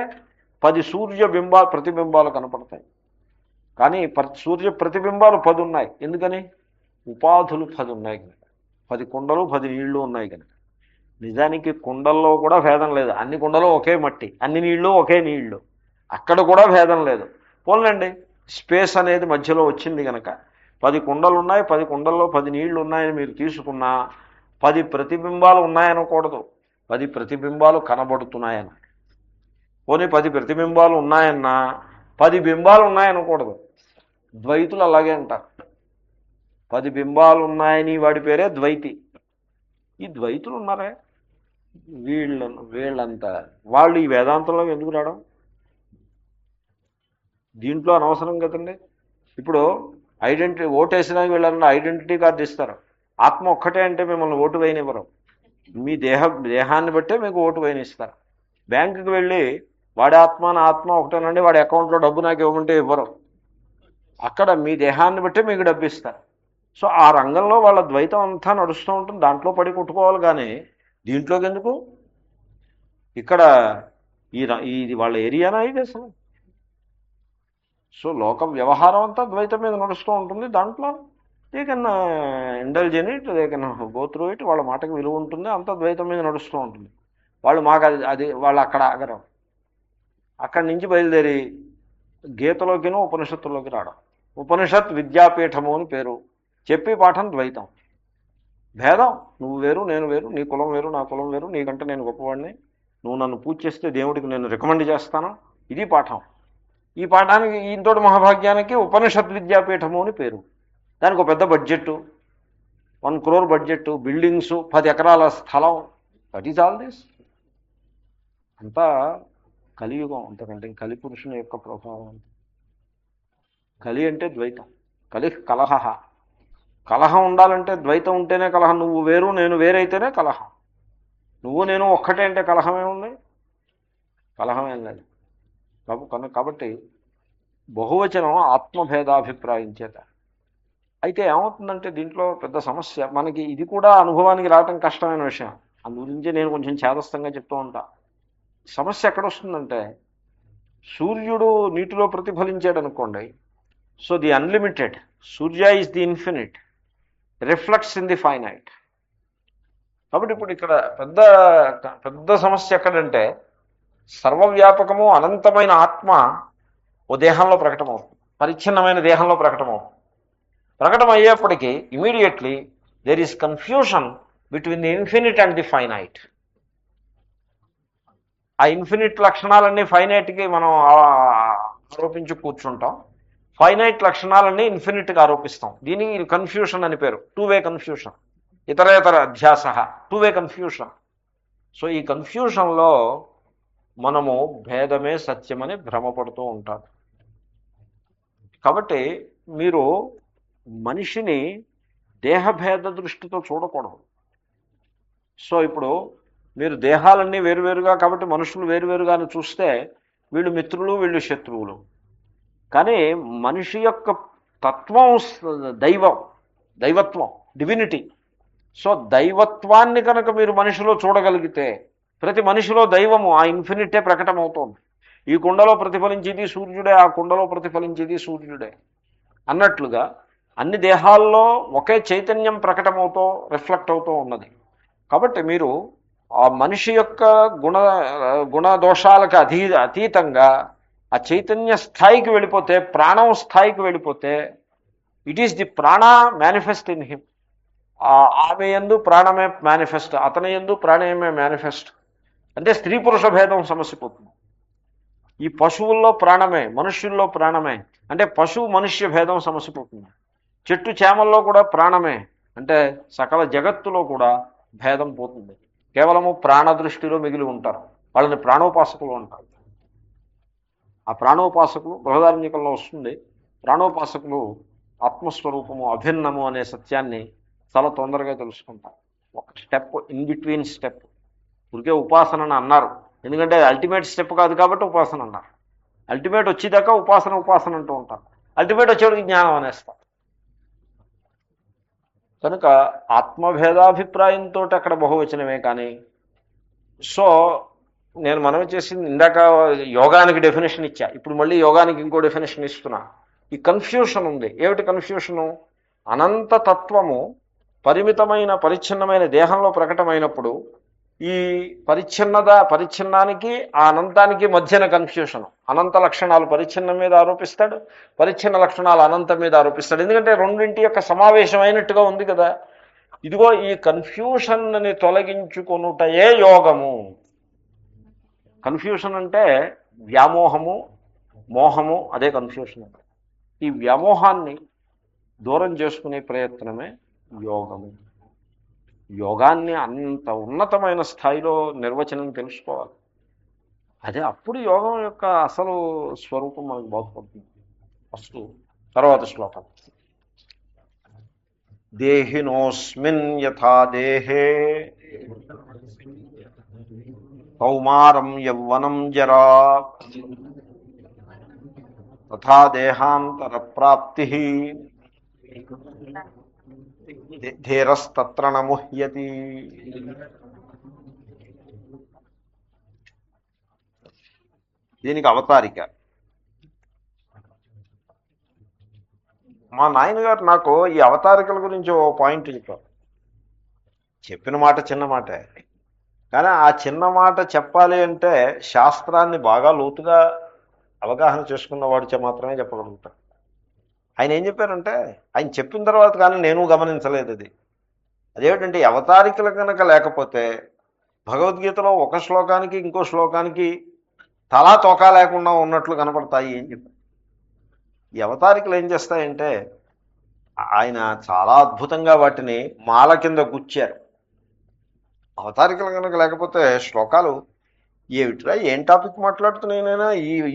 10 ప్రతిబింబాలు కనపడతాయి. కానీ సూర్య ప్రతిబింబాలు 10 ఉన్నాయి. ఎందుకని? ఉపాధులు 10 ఉన్నాయి కనుక. 10 కుండలు 10 నీళ్లు ఉన్నాయి కనుక. నిజానికి కుండల్లో కూడా భేదం లేదు. అన్ని కుండలు ఒకే మట్టి, అన్ని నీళ్లు ఒకే నీళ్లు, అక్కడ కూడా భేదం లేదు. పోన్లండి, స్పేస్ అనేది మధ్యలో వచ్చింది కనుక 10 కుండలు ఉన్నాయి, 10 కుండల్లో 10 నీళ్లు ఉన్నాయని మీరు తీసుకున్నా 10 ప్రతిబింబాలు ఉన్నాయనకూడదు, 10 ప్రతిబింబాలు కనబడుతున్నాయని. పోనీ 10 ప్రతిబింబాలు ఉన్నాయన్నా 10 బింబాలు ఉన్నాయనకూడదు. ద్వైతులు అలాగే అంటారు. 10 బింబాలు ఉన్నాయని వాడి పేరే ద్వైతి. ఈ ద్వైతులు ఉన్నారే, వీళ్ళంతా వాళ్ళు ఈ వేదాంతంలో ఎందుకు రావడం? దీంట్లో అనవసరం కదండి. ఇప్పుడు ఓటేసినా వీళ్ళన్నా ఐడెంటిటీ కార్డు ఇస్తారు. ఆత్మ ఒక్కటే అంటే మిమ్మల్ని ఓటు వేయనివ్వరు. మీ దేహాన్ని బట్టే మీకు ఓటు వేయనిస్తారు. బ్యాంకుకి వెళ్ళి వాడి ఆత్మ నా ఆత్మ ఒకటేనండి, వాడి అకౌంట్లో డబ్బు నాకు ఇవ్వమంటే ఇవ్వరు. అక్కడ మీ దేహాన్ని బట్టే మీకు డబ్బు ఇస్తారు. సో ఆ రంగంలో వాళ్ళ ద్వైతం అంతా నడుస్తూ ఉంటుంది. దాంట్లో పడి కొట్టుకోవాలి, కానీ దీంట్లోకి ఎందుకు? ఇక్కడ ఇది వాళ్ళ ఏరియానా ఇది అసలు? సో లోక వ్యవహారం అంతా ద్వైతం మీద నడుస్తూ ఉంటుంది. దాంట్లో they can indulge in it, they can go through it. వాళ్ళ మాటకి విలువ ఉంటుంది, అంతా ద్వైతం మీద నడుస్తూ ఉంటుంది. వాళ్ళు మాకు అది వాళ్ళు అక్కడ ఆగరం. అక్కడి నుంచి బయలుదేరి గీతలోకినూ ఉపనిషత్తుల్లోకి రావడం. ఉపనిషత్ విద్యాపీఠము అని పేరు, చెప్పి పాఠం ద్వైతం. భేదం, నువ్వు వేరు నేను వేరు, నీ కులం వేరు నా కులం వేరు, నీకంటే నేను గొప్పవాడిని, నువ్వు నన్ను పూజ చేస్తే దేవుడికి నేను రికమెండ్ చేస్తాను, ఇది పాఠం. ఈ పాఠానికి ఇంతటి మహాభాగ్యానికి ఉపనిషత్ విద్యాపీఠము అని పేరు. దానికి ఒక పెద్ద బడ్జెట్, 1 crore బడ్జెట్, బిల్డింగ్స్, 10 ఎకరాల స్థలం. That is all this. అంతా కలియుగం, అంతకంటే కలి పురుషుని యొక్క ప్రభావం. కలి అంటే ద్వైతం, కలహ. కలహం ఉండాలంటే ద్వైతం ఉంటేనే కలహం. నువ్వు వేరు నేను వేరైతేనే కలహం. నువ్వు నేను ఒక్కటే అంటే కలహం ఏముంది? కలహం ఏం లేదు. కాబట్టి బహువచనం ఆత్మభేదాభిప్రాయం చేత. అయితే ఏమవుతుందంటే దీంట్లో పెద్ద సమస్య, మనకి ఇది కూడా అనుభవానికి రావటం కష్టమైన విషయం. అందుగురించి నేను కొంచెం చేదస్తంగా చెప్తూ ఉంటా. సమస్య ఎక్కడ వస్తుందంటే, సూర్యుడు నీటిలో ప్రతిఫలించాడు అనుకోండి. So the unlimited Surya is the infinite reflects in the finite. కాబట్టి ఇప్పుడు ఇక్కడ పెద్ద సమస్య ఎక్కడంటే, సర్వవ్యాపకము అనంతమైన ఆత్మ ఓ దేహంలో ప్రకటమవుతుంది, పరిచ్ఛిన్నమైన దేహంలో ప్రకటమవుతుంది. ప్రకటన అయ్యేప్పటికీ immediately there is confusion between the infinite and the finite. ఆ ఇన్ఫినిట్ లక్షణాలన్నీ ఫైనైట్కి మనం ఆరోపించి కూర్చుంటాం. ఫైనైట్ లక్షణాలన్నీ ఇన్ఫినిట్గా ఆరోపిస్తాం. దీనికి కన్ఫ్యూషన్ అని పేరు, టూ వే కన్ఫ్యూషన్, ఇతరేతర అధ్యాస, టూ వే కన్ఫ్యూషన్. సో ఈ కన్ఫ్యూషన్లో మనము భేదమే సత్యమని భ్రమపడుతూ ఉంటారు. కాబట్టి మీరు మనిషిని దేహభేద దృష్టితో చూడకూడదు. సో ఇప్పుడు మీరు దేహాలన్నీ వేరువేరుగా, కాబట్టి మనుషులు వేరువేరుగాను చూస్తే వీళ్ళు మిత్రులు వీళ్ళు శత్రువులు. కానీ మనిషి యొక్క తత్వం దైవత్వం, డివినిటీ. సో దైవత్వాన్ని కనుక మీరు మనిషిలో చూడగలిగితే ప్రతి మనిషిలో దైవము, ఆ ఇన్ఫినిటే ప్రకటమవుతోంది. ఈ కుండలో ప్రతిఫలించేది సూర్యుడే, ఆ కుండలో ప్రతిఫలించేది సూర్యుడే అన్నట్లుగా అన్ని దేహాల్లో ఒకే చైతన్యం ప్రకటమవుతూ రిఫ్లెక్ట్ అవుతూ ఉన్నది. కాబట్టి మీరు ఆ మనిషి యొక్క గుణదోషాలకు అతీతంగా ఆ చైతన్య స్థాయికి వెళ్ళిపోతే, ప్రాణం స్థాయికి వెళ్ళిపోతే, ఇట్ ఈస్ ది ప్రాణ మేనిఫెస్ట్ ఇన్ హిమ్. ఆమె యందు ప్రాణమే మేనిఫెస్ట్, అతని యందు ప్రాణమే మేనిఫెస్ట్. అంటే స్త్రీ పురుష భేదం సమసిపోతుంది. ఈ పశువుల్లో ప్రాణమే, మనుష్యుల్లో ప్రాణమే అంటే పశువు మనుష్య భేదం సమసిపోతుంది. చెట్టు చేమల్లో కూడా ప్రాణమే అంటే సకల జగత్తులో కూడా భేదం పోతుంది. కేవలము ప్రాణ దృష్టిలో మిగిలి ఉంటారు. వాళ్ళని ప్రాణోపాసకులు అంటారు. ఆ ప్రాణోపాసకులు బృహదారణ్యకంలో వస్తుంది. ప్రాణోపాసకులు ఆత్మస్వరూపము అభిన్నము అనే సత్యాన్ని చాలా తొందరగా తెలుసుకుంటారు. ఒక స్టెప్, ఇన్ బిట్వీన్ స్టెప్. ఊరికే ఉపాసనని అన్నారు, ఎందుకంటే అల్టిమేట్ స్టెప్ కాదు కాబట్టి ఉపాసన అన్నారు. అల్టిమేట్ వచ్చేదాకా ఉపాసన అంటూ ఉంటారు. అల్టిమేట్ వచ్చేవాడికి జ్ఞానం అనేస్తారు. కనుక ఆత్మభేదాభిప్రాయంతో అక్కడ బహువచనమే. కానీ సో నేను మనవి చేసింది, ఇందాక యోగానికి డెఫినేషన్ ఇచ్చా, ఇప్పుడు మళ్ళీ యోగానికి ఇంకో డెఫినేషన్ ఇస్తున్నా. ఈ కన్ఫ్యూషన్ ఉంది. ఏమిటి కన్ఫ్యూషను? అనంత తత్వము పరిమితమైన పరిచ్ఛిన్నమైన దేహంలో ప్రకటమైనప్పుడు ఈ పరిచ్ఛిన్నానికి ఆ అనంతానికి మధ్యన కన్ఫ్యూషన్. అనంత లక్షణాలు పరిచ్ఛిన్నం మీద ఆరోపిస్తాడు, పరిచ్ఛిన్న లక్షణాలు అనంతం మీద ఆరోపిస్తాడు. ఎందుకంటే రెండింటి యొక్క సమావేశం అయినట్టుగా ఉంది కదా. ఇదిగో ఈ కన్ఫ్యూషన్ని తొలగించుకొనుటయే యోగము. కన్ఫ్యూషన్ అంటే వ్యామోహము, మోహము, అదే కన్ఫ్యూషన్. ఈ వ్యామోహాన్ని దూరం చేసుకునే ప్రయత్నమే యోగము. యోగాన్ని అంత ఉన్నతమైన స్థాయిలో నిర్వచనం తెలుసుకోవాలి. అదే అప్పుడు యోగం యొక్క అసలు స్వరూపం మనకు బోధపడుతుంది. ఫస్ట్ తర్వాత శ్లోకం. దేహినోస్మిన్ యథా దేహే కౌమారం యౌవనం జరా తథా దేహాంతర ప్రాప్తి ధీరస్తత్ర నముహ్యతి. దీనికి అవతారిక. మా నాయనగారు నాకు ఈ అవతారికల గురించి ఓ పాయింట్ చెప్పారు. చెప్పిన మాట చిన్న మాటే, కానీ ఆ చిన్న మాట చెప్పాలి అంటే శాస్త్రాన్ని బాగా లోతుగా అవగాహన చేసుకున్నవాడిచే మాత్రమే చెప్పగలుగుతారు. ఆయన ఏం చెప్పారంటే, ఆయన చెప్పిన తర్వాత కానీ నేను గమనించలేదు అది. అదేమిటంటే అవతారికలు కనుక లేకపోతే భగవద్గీతలో ఒక శ్లోకానికి ఇంకో శ్లోకానికి తలా తోకా లేకుండా ఉన్నట్లు కనపడతాయి. ఏం చెప్పారు ఈ అవతారికలు ఏం చేస్తాయంటే, ఆయన చాలా అద్భుతంగా వాటిని మాల కింద గుచ్చారు. అవతారికలు కనుక లేకపోతే శ్లోకాలు ఏమిట్రా, ఏం టాపిక్ మాట్లాడుతున్నాయినైనా,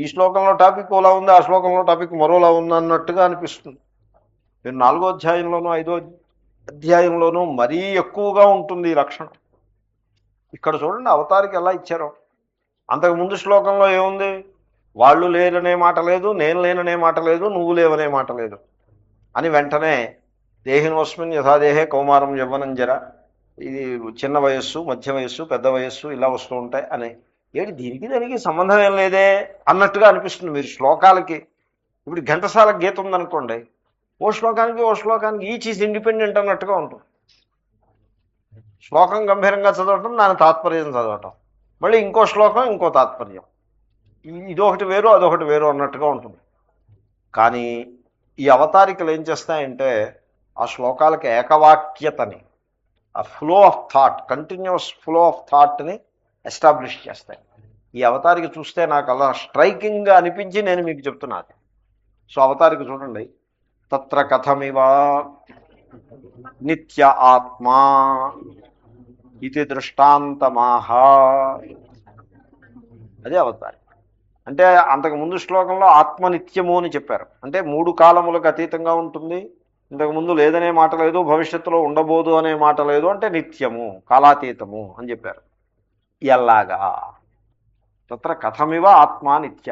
ఈ శ్లోకంలో టాపిక్ ఓలా ఉంది, ఆ శ్లోకంలో టాపిక్ మరోలా ఉంది అన్నట్టుగా అనిపిస్తుంది. మీరు 4వ అధ్యాయంలోనూ 5వ అధ్యాయంలోనూ మరీ ఎక్కువగా ఉంటుంది ఈ లక్షణం. ఇక్కడ చూడండి అవతారిక ఎలా ఇచ్చారో. అంతకుముందు శ్లోకంలో ఏముంది? వాళ్ళు లేరనే మాట లేదు, నేను లేననే మాట లేదు, నువ్వు లేవనే మాట లేదు అని వెంటనే దేహినోస్మిన్ యథాదేహే కౌమారం యవ్వనం జర, ఇది చిన్న వయస్సు, మధ్య వయస్సు, పెద్ద వయస్సు ఇలా వస్తూ ఉంటాయి అని. ఏంటి దీనికి దానికి సంబంధం ఏం లేదే అన్నట్టుగా అనిపిస్తుంది మీరు శ్లోకాలకి. ఇప్పుడు ఘంటసాల గీత ఉందనుకోండి, ఓ శ్లోకానికి ఈచ్ ఈజ్ ఇండిపెండెంట్ అన్నట్టుగా ఉంటుంది. శ్లోకం గంభీరంగా చదవటం, దాని తాత్పర్యం చదవటం, మళ్ళీ ఇంకో శ్లోకం ఇంకో తాత్పర్యం, ఇదొకటి వేరు అదొకటి వేరు అన్నట్టుగా ఉంటుంది. కానీ ఈ అవతారికలు ఏం చేస్తాయంటే ఆ శ్లోకాలకి ఏకవాక్యతని, ఆ flow of thought, continuous flow of థాట్ని ఎస్టాబ్లిష్ చేస్తాయి. ఈ అవతారిక చూస్తే నాకు అలా స్ట్రైకింగ్గా అనిపించి నేను మీకు చెప్తున్నాను. సో అవతారిక చూడండి. తత్ర కథమివ నిత్య ఆత్మా ఇది దృష్టాంతమాహ. అదే అవతారిక అంటే. అంతకుముందు శ్లోకంలో ఆత్మనిత్యము అని చెప్పారు. అంటే 3 కాలములకు అతీతంగా ఉంటుంది. ఇంతకుముందు లేదనే మాట లేదు, భవిష్యత్తులో ఉండబోదు అనే మాట లేదు. అంటే నిత్యము, కాలాతీతము అని చెప్పారు. ఎలాగా? తత్ర కథమివ ఆత్మా నిత్య,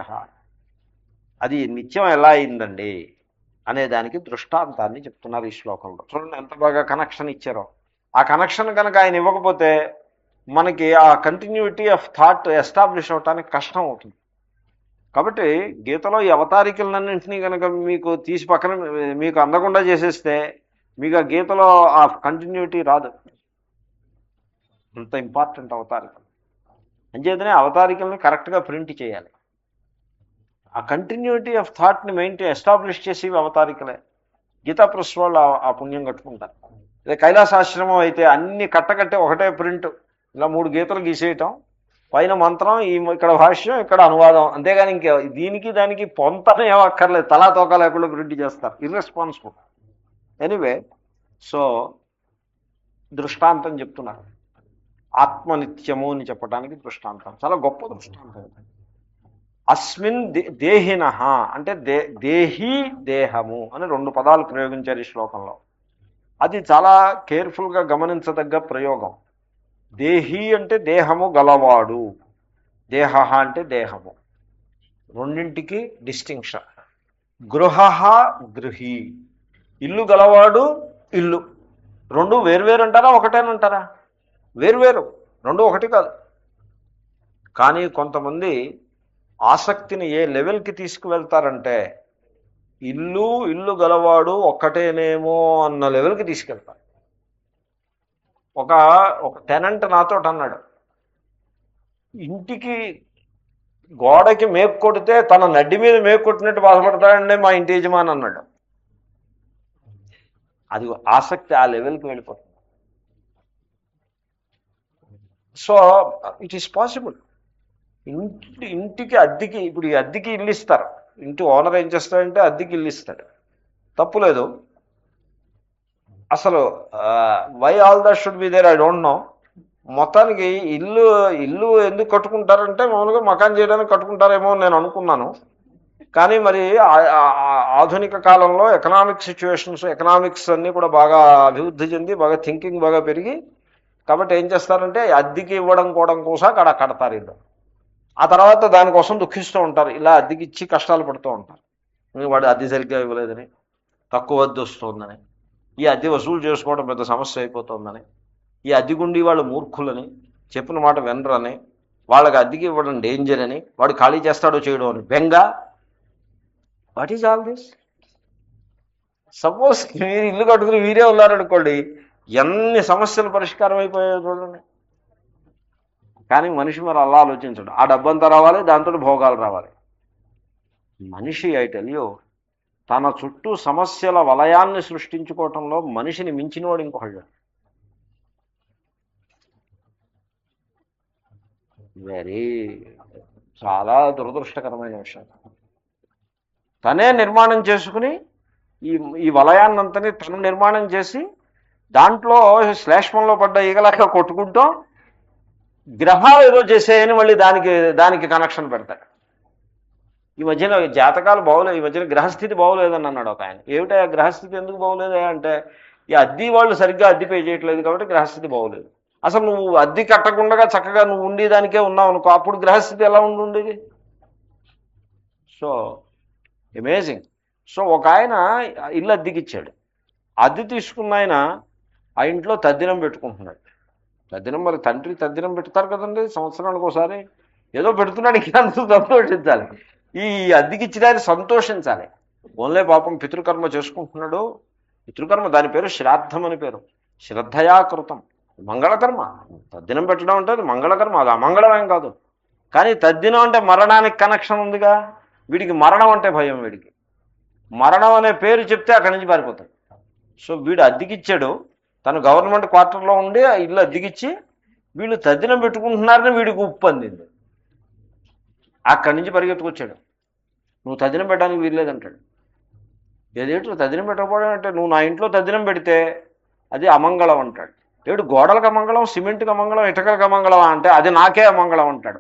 అది నిత్యం ఎలా అయిందండి అనే దానికి దృష్టాంతాన్ని చెప్తున్నారు ఈ శ్లోకంలో. చూడండి ఎంత బాగా కనెక్షన్ ఇచ్చారో. ఆ కనెక్షన్ కనుక ఆయన ఇవ్వకపోతే మనకి ఆ కంటిన్యూటీ ఆఫ్ థాట్ ఎస్టాబ్లిష్ అవటానికి కష్టం అవుతుంది. కాబట్టి గీతలో ఈ అవతారికలన్నింటినీ కనుక మీకు తీసి పక్కన మీకు అందకుండా చేసేస్తే మీకు ఆ గీతలో ఆ కంటిన్యూటీ రాదు. అంత ఇంపార్టెంట్ అవతారికలు. అంచేతనే అవతారికల్ని కరెక్ట్గా ప్రింట్ చేయాలి. ఆ కంటిన్యూటీ ఆఫ్ థాట్ని ఎస్టాబ్లిష్ చేసి అవతారికలే. గీతా ప్రెస్ వాళ్ళు ఆ పుణ్యం కట్టుకుంటారు. అదే కైలాసాశ్రమం అయితే అన్ని కట్టకట్టే ఒకటే ప్రింట్, ఇలా 3 గీతలు గీసేయటం, పైన మంత్రం, ఇక్కడ భాష్యం, ఇక్కడ అనువాదం, అంతేగాని ఇంకే దీనికి దానికి పొంతనే ఏమక్కర్లేదు. తలా తోక లేకుండా ప్రింట్ చేస్తారు. ఇర్రెస్పాన్సిబుల్. ఎనీవే, సో దృష్టాంతం చెప్తున్నారు. ఆత్మనిత్యము అని చెప్పడానికి దృష్టాంతం చాలా గొప్ప దృష్టాంతం. అస్మిన్ దేహిన అంటే దేహి, దేహము అని 2 పదాలు ప్రయోగించారు ఈ శ్లోకంలో. అది చాలా కేర్ఫుల్గా గమనించదగ్గ ప్రయోగం. దేహి అంటే దేహము గలవాడు, దేహ అంటే దేహము, రెండింటికి డిస్టింక్షన్. గృహ, గృహి, ఇల్లు గలవాడు, ఇల్లు. 2 వేర్వేరు అంటారా, ఒకటేనంటారా? వేర్వేరు, 2 ఒకటి కాదు. కానీ కొంతమంది ఆసక్తిని ఏ లెవెల్కి తీసుకువెళ్తారంటే ఇల్లు గలవాడు ఒక్కటేనేమో అన్న లెవెల్కి తీసుకెళ్తారు. ఒక టెనెంట్ నాతో అన్నాడు, ఇంటికి గోడకి మేకు కొడితే తన నడ్డి మీద మేకు కొట్టినట్టు బాధపడతాడండి మా ఇంటి యజమాని అన్నాడు. అది ఆసక్తి ఆ లెవెల్కి వెళ్ళిపోతుంది. So it is possible. ఇంటికి అద్దెకి, ఇప్పుడు ఈ అద్దెకి ఇల్లు ఇస్తారు. ఇంటి ఓనర్ ఏం చేస్తాడంటే అద్దెకి ఇల్లు ఇస్తాడు, తప్పులేదు. అసలు why all that should be there I don't know. మొత్తానికి ఇల్లు ఎందుకు కట్టుకుంటారంటే మామూలుగా మకాన్ చేయడానికి కట్టుకుంటారేమో నేను అనుకున్నాను. కానీ మరి ఆధునిక కాలంలో ఎకనామిక్ సిచ్యువేషన్స్, ఎకనామిక్స్ అన్నీ కూడా బాగా అభివృద్ధి చెంది, బాగా థింకింగ్ బాగా పెరిగి, కాబట్టి ఏం చేస్తారంటే అద్దెకి ఇవ్వడం కోసం అక్కడ కడతారు ఇల్లు. ఆ తర్వాత దానికోసం దుఃఖిస్తూ ఉంటారు, ఇలా అద్దెకి ఇచ్చి కష్టాలు పడుతూ ఉంటారు. వాడు అద్దె సరిగ్గా ఇవ్వలేదని, తక్కువ అద్దె వస్తుందని, ఈ అద్దె వసూలు చేసుకోవడం పెద్ద సమస్య అయిపోతుందని, ఈ అద్దెకుండి వాళ్ళు మూర్ఖులని, చెప్పిన మాట వినరని, వాళ్ళకి అద్దెకి ఇవ్వడం డేంజర్ అని, వాడు ఖాళీ చేస్తాడో చేయడం అని బెంగ. What is all this? Suppose మీరు ఇల్లు కట్టుకుని వీరే ఉన్నారనుకోండి, ఎన్ని సమస్యలు పరిష్కారం అయిపోయాయో చూడండి. కానీ మనిషి మరి అలా ఆలోచించడు. ఆ డబ్బంతా రావాలి, దాంతో భోగాలు రావాలి. మనిషి ఐ టెల్ యూ, తన చుట్టూ సమస్యల వలయాన్ని సృష్టించుకోవటంలో మనిషిని మించినవాడు ఇంకొకళ్ళు. చాలా దురదృష్టకరమైన విషయం. తనే నిర్మాణం చేసుకుని ఈ వలయాన్నంతని తను నిర్మాణం చేసి దాంట్లో శ్లేష్మంలో పడ్డ ఈగలాగా కొట్టుకుంటూ గ్రహాలు ఏదో చేసేయని మళ్ళీ దానికి కనెక్షన్ పెడతాడు. ఈ మధ్యన జాతకాలు బాగోలేదు, ఈ మధ్యన గ్రహస్థితి బాగోలేదని అన్నాడు ఒక ఆయన. ఏమిటా గ్రహస్థితి ఎందుకు బాగోలేదు అంటే, ఈ అద్దె వాళ్ళు సరిగ్గా అద్దె పే చేయట్లేదు కాబట్టి గ్రహస్థితి బాగోలేదు. అసలు నువ్వు అద్దె కట్టకుండా చక్కగా నువ్వు ఉండేదానికే ఉన్నావు అనుకో, అప్పుడు గ్రహస్థితి ఎలా ఉండేది? So amazing. సో ఒక ఆయన ఇల్లు అద్దెకి ఇచ్చాడు. అద్దె తీసుకున్న ఆయన ఆ ఇంట్లో తద్దినం పెట్టుకుంటున్నాడు. తద్దినం మరి తండ్రి తద్దినం పెడతారు కదండి సంవత్సరానికి ఒకసారి, ఏదో పెడుతున్నాడు, ఇంకా సంతోషించాలి. ఈ అద్దెకిచ్చిన ఆయన సంతోషించాలి. ఓన్లే పాపం పితృకర్మ చేసుకుంటున్నాడు. పితృకర్మ దాని పేరు శ్రాద్ధం అని పేరు. శ్రద్ధయాకృతం, మంగళకర్మ. తద్దినం పెట్టడం అంటే అది మంగళకర్మ, అది అమంగళమేం కాదు. కానీ తద్దినం అంటే మరణానికి కనెక్షన్ ఉందిగా. వీడికి మరణం అంటే భయం. వీడికి మరణం అనే పేరు చెప్తే అక్కడి నుంచి పారిపోతాడు. సో వీడు అద్దెకిచ్చాడు, తను గవర్నమెంట్ క్వార్టర్లో ఉండి ఆ ఇల్లు అద్దెకిచ్చి వీళ్ళు తద్దినం పెట్టుకుంటున్నారని వీడికి ఉప్పు అందింది. అక్కడి నుంచి పరిగెత్తుకొచ్చాడు. నువ్వు తద్దినం పెట్టడానికి వీల్లేదంటాడు. ఏదేంటో తద్దినం పెట్టకపోవడం అంటే, నువ్వు నా ఇంట్లో తద్దినం పెడితే అది అమంగళం అంటాడు. ఏడు గోడలకు అమంగళం, సిమెంట్కి అమంగళం, ఇటకలకు అమంగళం అంటే అది నాకే అమంగళం అంటాడు.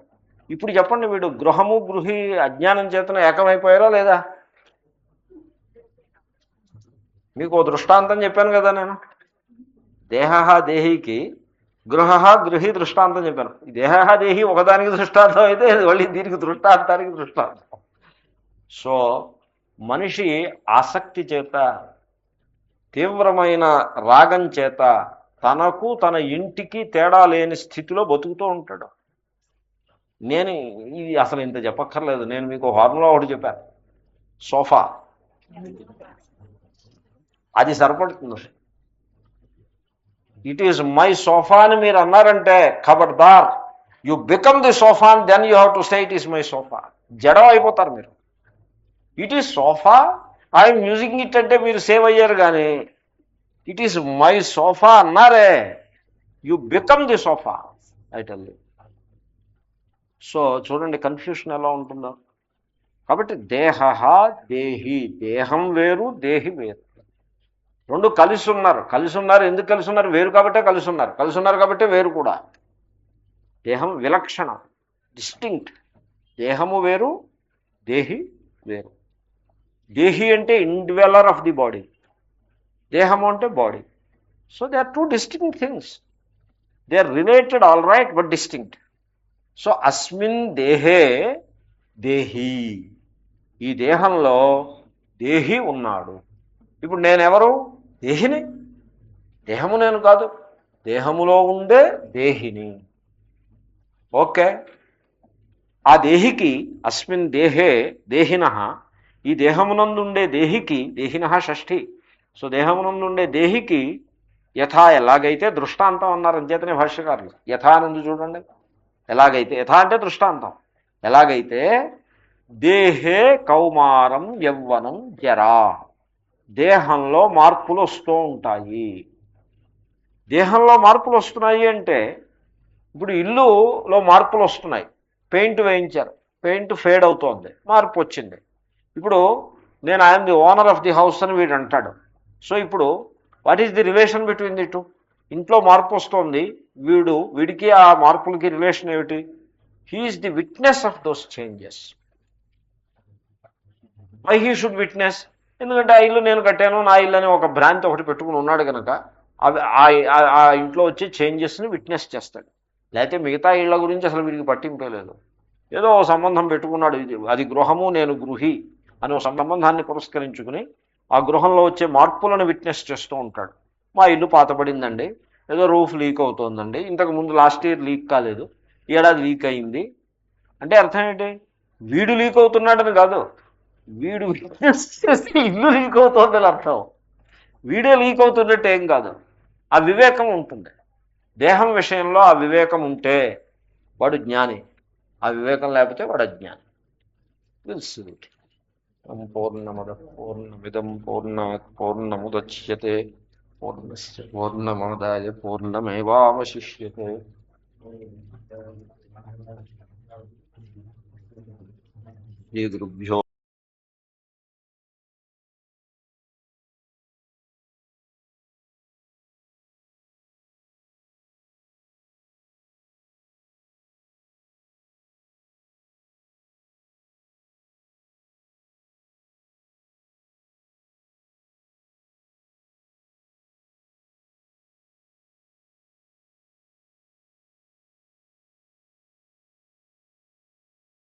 ఇప్పుడు చెప్పండి, వీడు గృహము గృహి అజ్ఞానం చేతన ఏకమైపోయారో లేదా? మీకు ఓ దృష్టాంతం చెప్పాను కదా నేను. దేహ దేహికి, గృహ గృహి దృష్టాంతం చెప్పాను. దేహ దేహి ఒకదానికి దృష్టాంతం అయితే మళ్ళీ దీనికి దృష్టాంతానికి దృష్టాంతం. సో మనిషి ఆసక్తి చేత, తీవ్రమైన రాగం చేత తనకు తన ఇంటికి తేడా లేని స్థితిలో బతుకుతూ ఉంటాడు. నేను ఇది అసలు ఇంత చెప్పక్కర్లేదు, నేను మీకు ఫార్ములా ఒకటి చెప్పాను. సోఫా అది సరిపడుతుంది. ఇట్ ఈజ్ మై సోఫా అని మీరు అన్నారంటే ఖబర్దార్, you become the sofa and then you have to say it is my sofa. జడం అయిపోతారు మీరు. It is sofa, I'm using it అంటే మీరు సేవ్ అయ్యారు. కానీ ఇట్ ఈస్ మై సోఫా అన్నారే, you become the sofa I tell you. So చూడండి confusion ఎలా ఉంటుందో. కాబట్టి దేహ దేహి, దేహం వేరు దేహి వేరు, రెండు కలిసి ఉన్నారు. కలిసి ఉన్నారు ఎందుకు కలిసి ఉన్నారు? వేరు కాబట్టే కలిసి ఉన్నారు. కలిసి ఉన్నారు కాబట్టి వేరు కూడా. దేహం విలక్షణం, డిస్టింక్ట్. దేహము వేరు, దేహి వేరు. దేహి అంటే ఇండ్వెలర్ ఆఫ్ ది బాడీ, దేహము అంటే body. So they are two distinct things. They are related all right, but distinct. So అస్మిన్ దేహే దేహి, ఈ దేహంలో దేహి ఉన్నాడు. ఇప్పుడు నేనెవరు? దేహిని. దేహము నేను కాదు, దేహములో ఉండే దేహిని. ఓకే, ఆ దేహికి అస్మిన్ దేహే దేహిన, ఈ దేహమునందుండే దేహికి, దేహిన షష్ఠి. సో దేహమునందుండే దేహికి యథా, ఎలాగైతే, దృష్టాంతం అన్నారు అంచేతనే భాష్యకారులు. యథా నందు చూడండి, ఎలాగైతే. యథా అంటే దృష్టాంతం. ఎలాగైతే దేహే కౌమారం యవ్వనం జరా, దేహంలో మార్పులు వస్తూ ఉంటాయి. దేహంలో మార్పులు వస్తున్నాయి అంటే, ఇప్పుడు ఇల్లులో మార్పులు వస్తున్నాయి. పెయింట్ వేయించారు, పెయింట్ ఫేడ్ అవుతోంది, మార్పు వచ్చింది. ఇప్పుడు నేను I'm the owner of the house అని వీడు అంటాడు. సో ఇప్పుడు what is the relation between the two? ఇంట్లో మార్పు వస్తుంది, వీడికి ఆ మార్పులకి రిలేషన్ ఏమిటి? He's the witness of those changes. Why he should witness? ఎందుకంటే ఆ ఇల్లు నేను కట్టాను, నా ఇల్లు అని ఒక భ్రాంతి ఒకటి పెట్టుకుని ఉన్నాడు కనుక అవి ఆ ఇంట్లో వచ్చే చేంజెస్ని విట్నెస్ చేస్తాడు. లేకపోతే మిగతా ఇళ్ల గురించి అసలు వీడికి పట్టింపే లేదు. ఏదో సంబంధం పెట్టుకున్నాడు, ఇది అది గృహము నేను గృహి అని ఒక సంబంధాన్ని పురస్కరించుకుని ఆ గృహంలో వచ్చే మార్పులను విట్నెస్ చేస్తూ ఉంటాడు. మా ఇల్లు పాతపడిందండి, ఏదో రూఫ్ లీక్ అవుతోందండి, ఇంతకు ముందు లాస్ట్ ఇయర్ లీక్ కాలేదు, ఈ ఏడాది లీక్ అయింది అంటే అర్థం ఏంటి? వీడు లీక్ అవుతున్నాడని కాదు, వీడు విట్నెస్ చేసి ఇల్లు లీక్ అవుతోందని అర్థం. వీడే లీక్ అవుతున్నట్టు ఏం కాదు. ఆ వివేకం ఉంటుంది. దేహం విషయంలో ఆ వివేకం ఉంటే వాడు జ్ఞాని, ఆ వివేకం లేకపోతే వాడు అజ్ఞాని. తెలుసు. పూర్ణమద పూర్ణమిదం పూర్ణాత్ పూర్ణముదచ్యతే పూర్ణస్య పూర్ణమాదాయ పూర్ణమేవావశిష్యతే. శ్రీ గురుభ్యో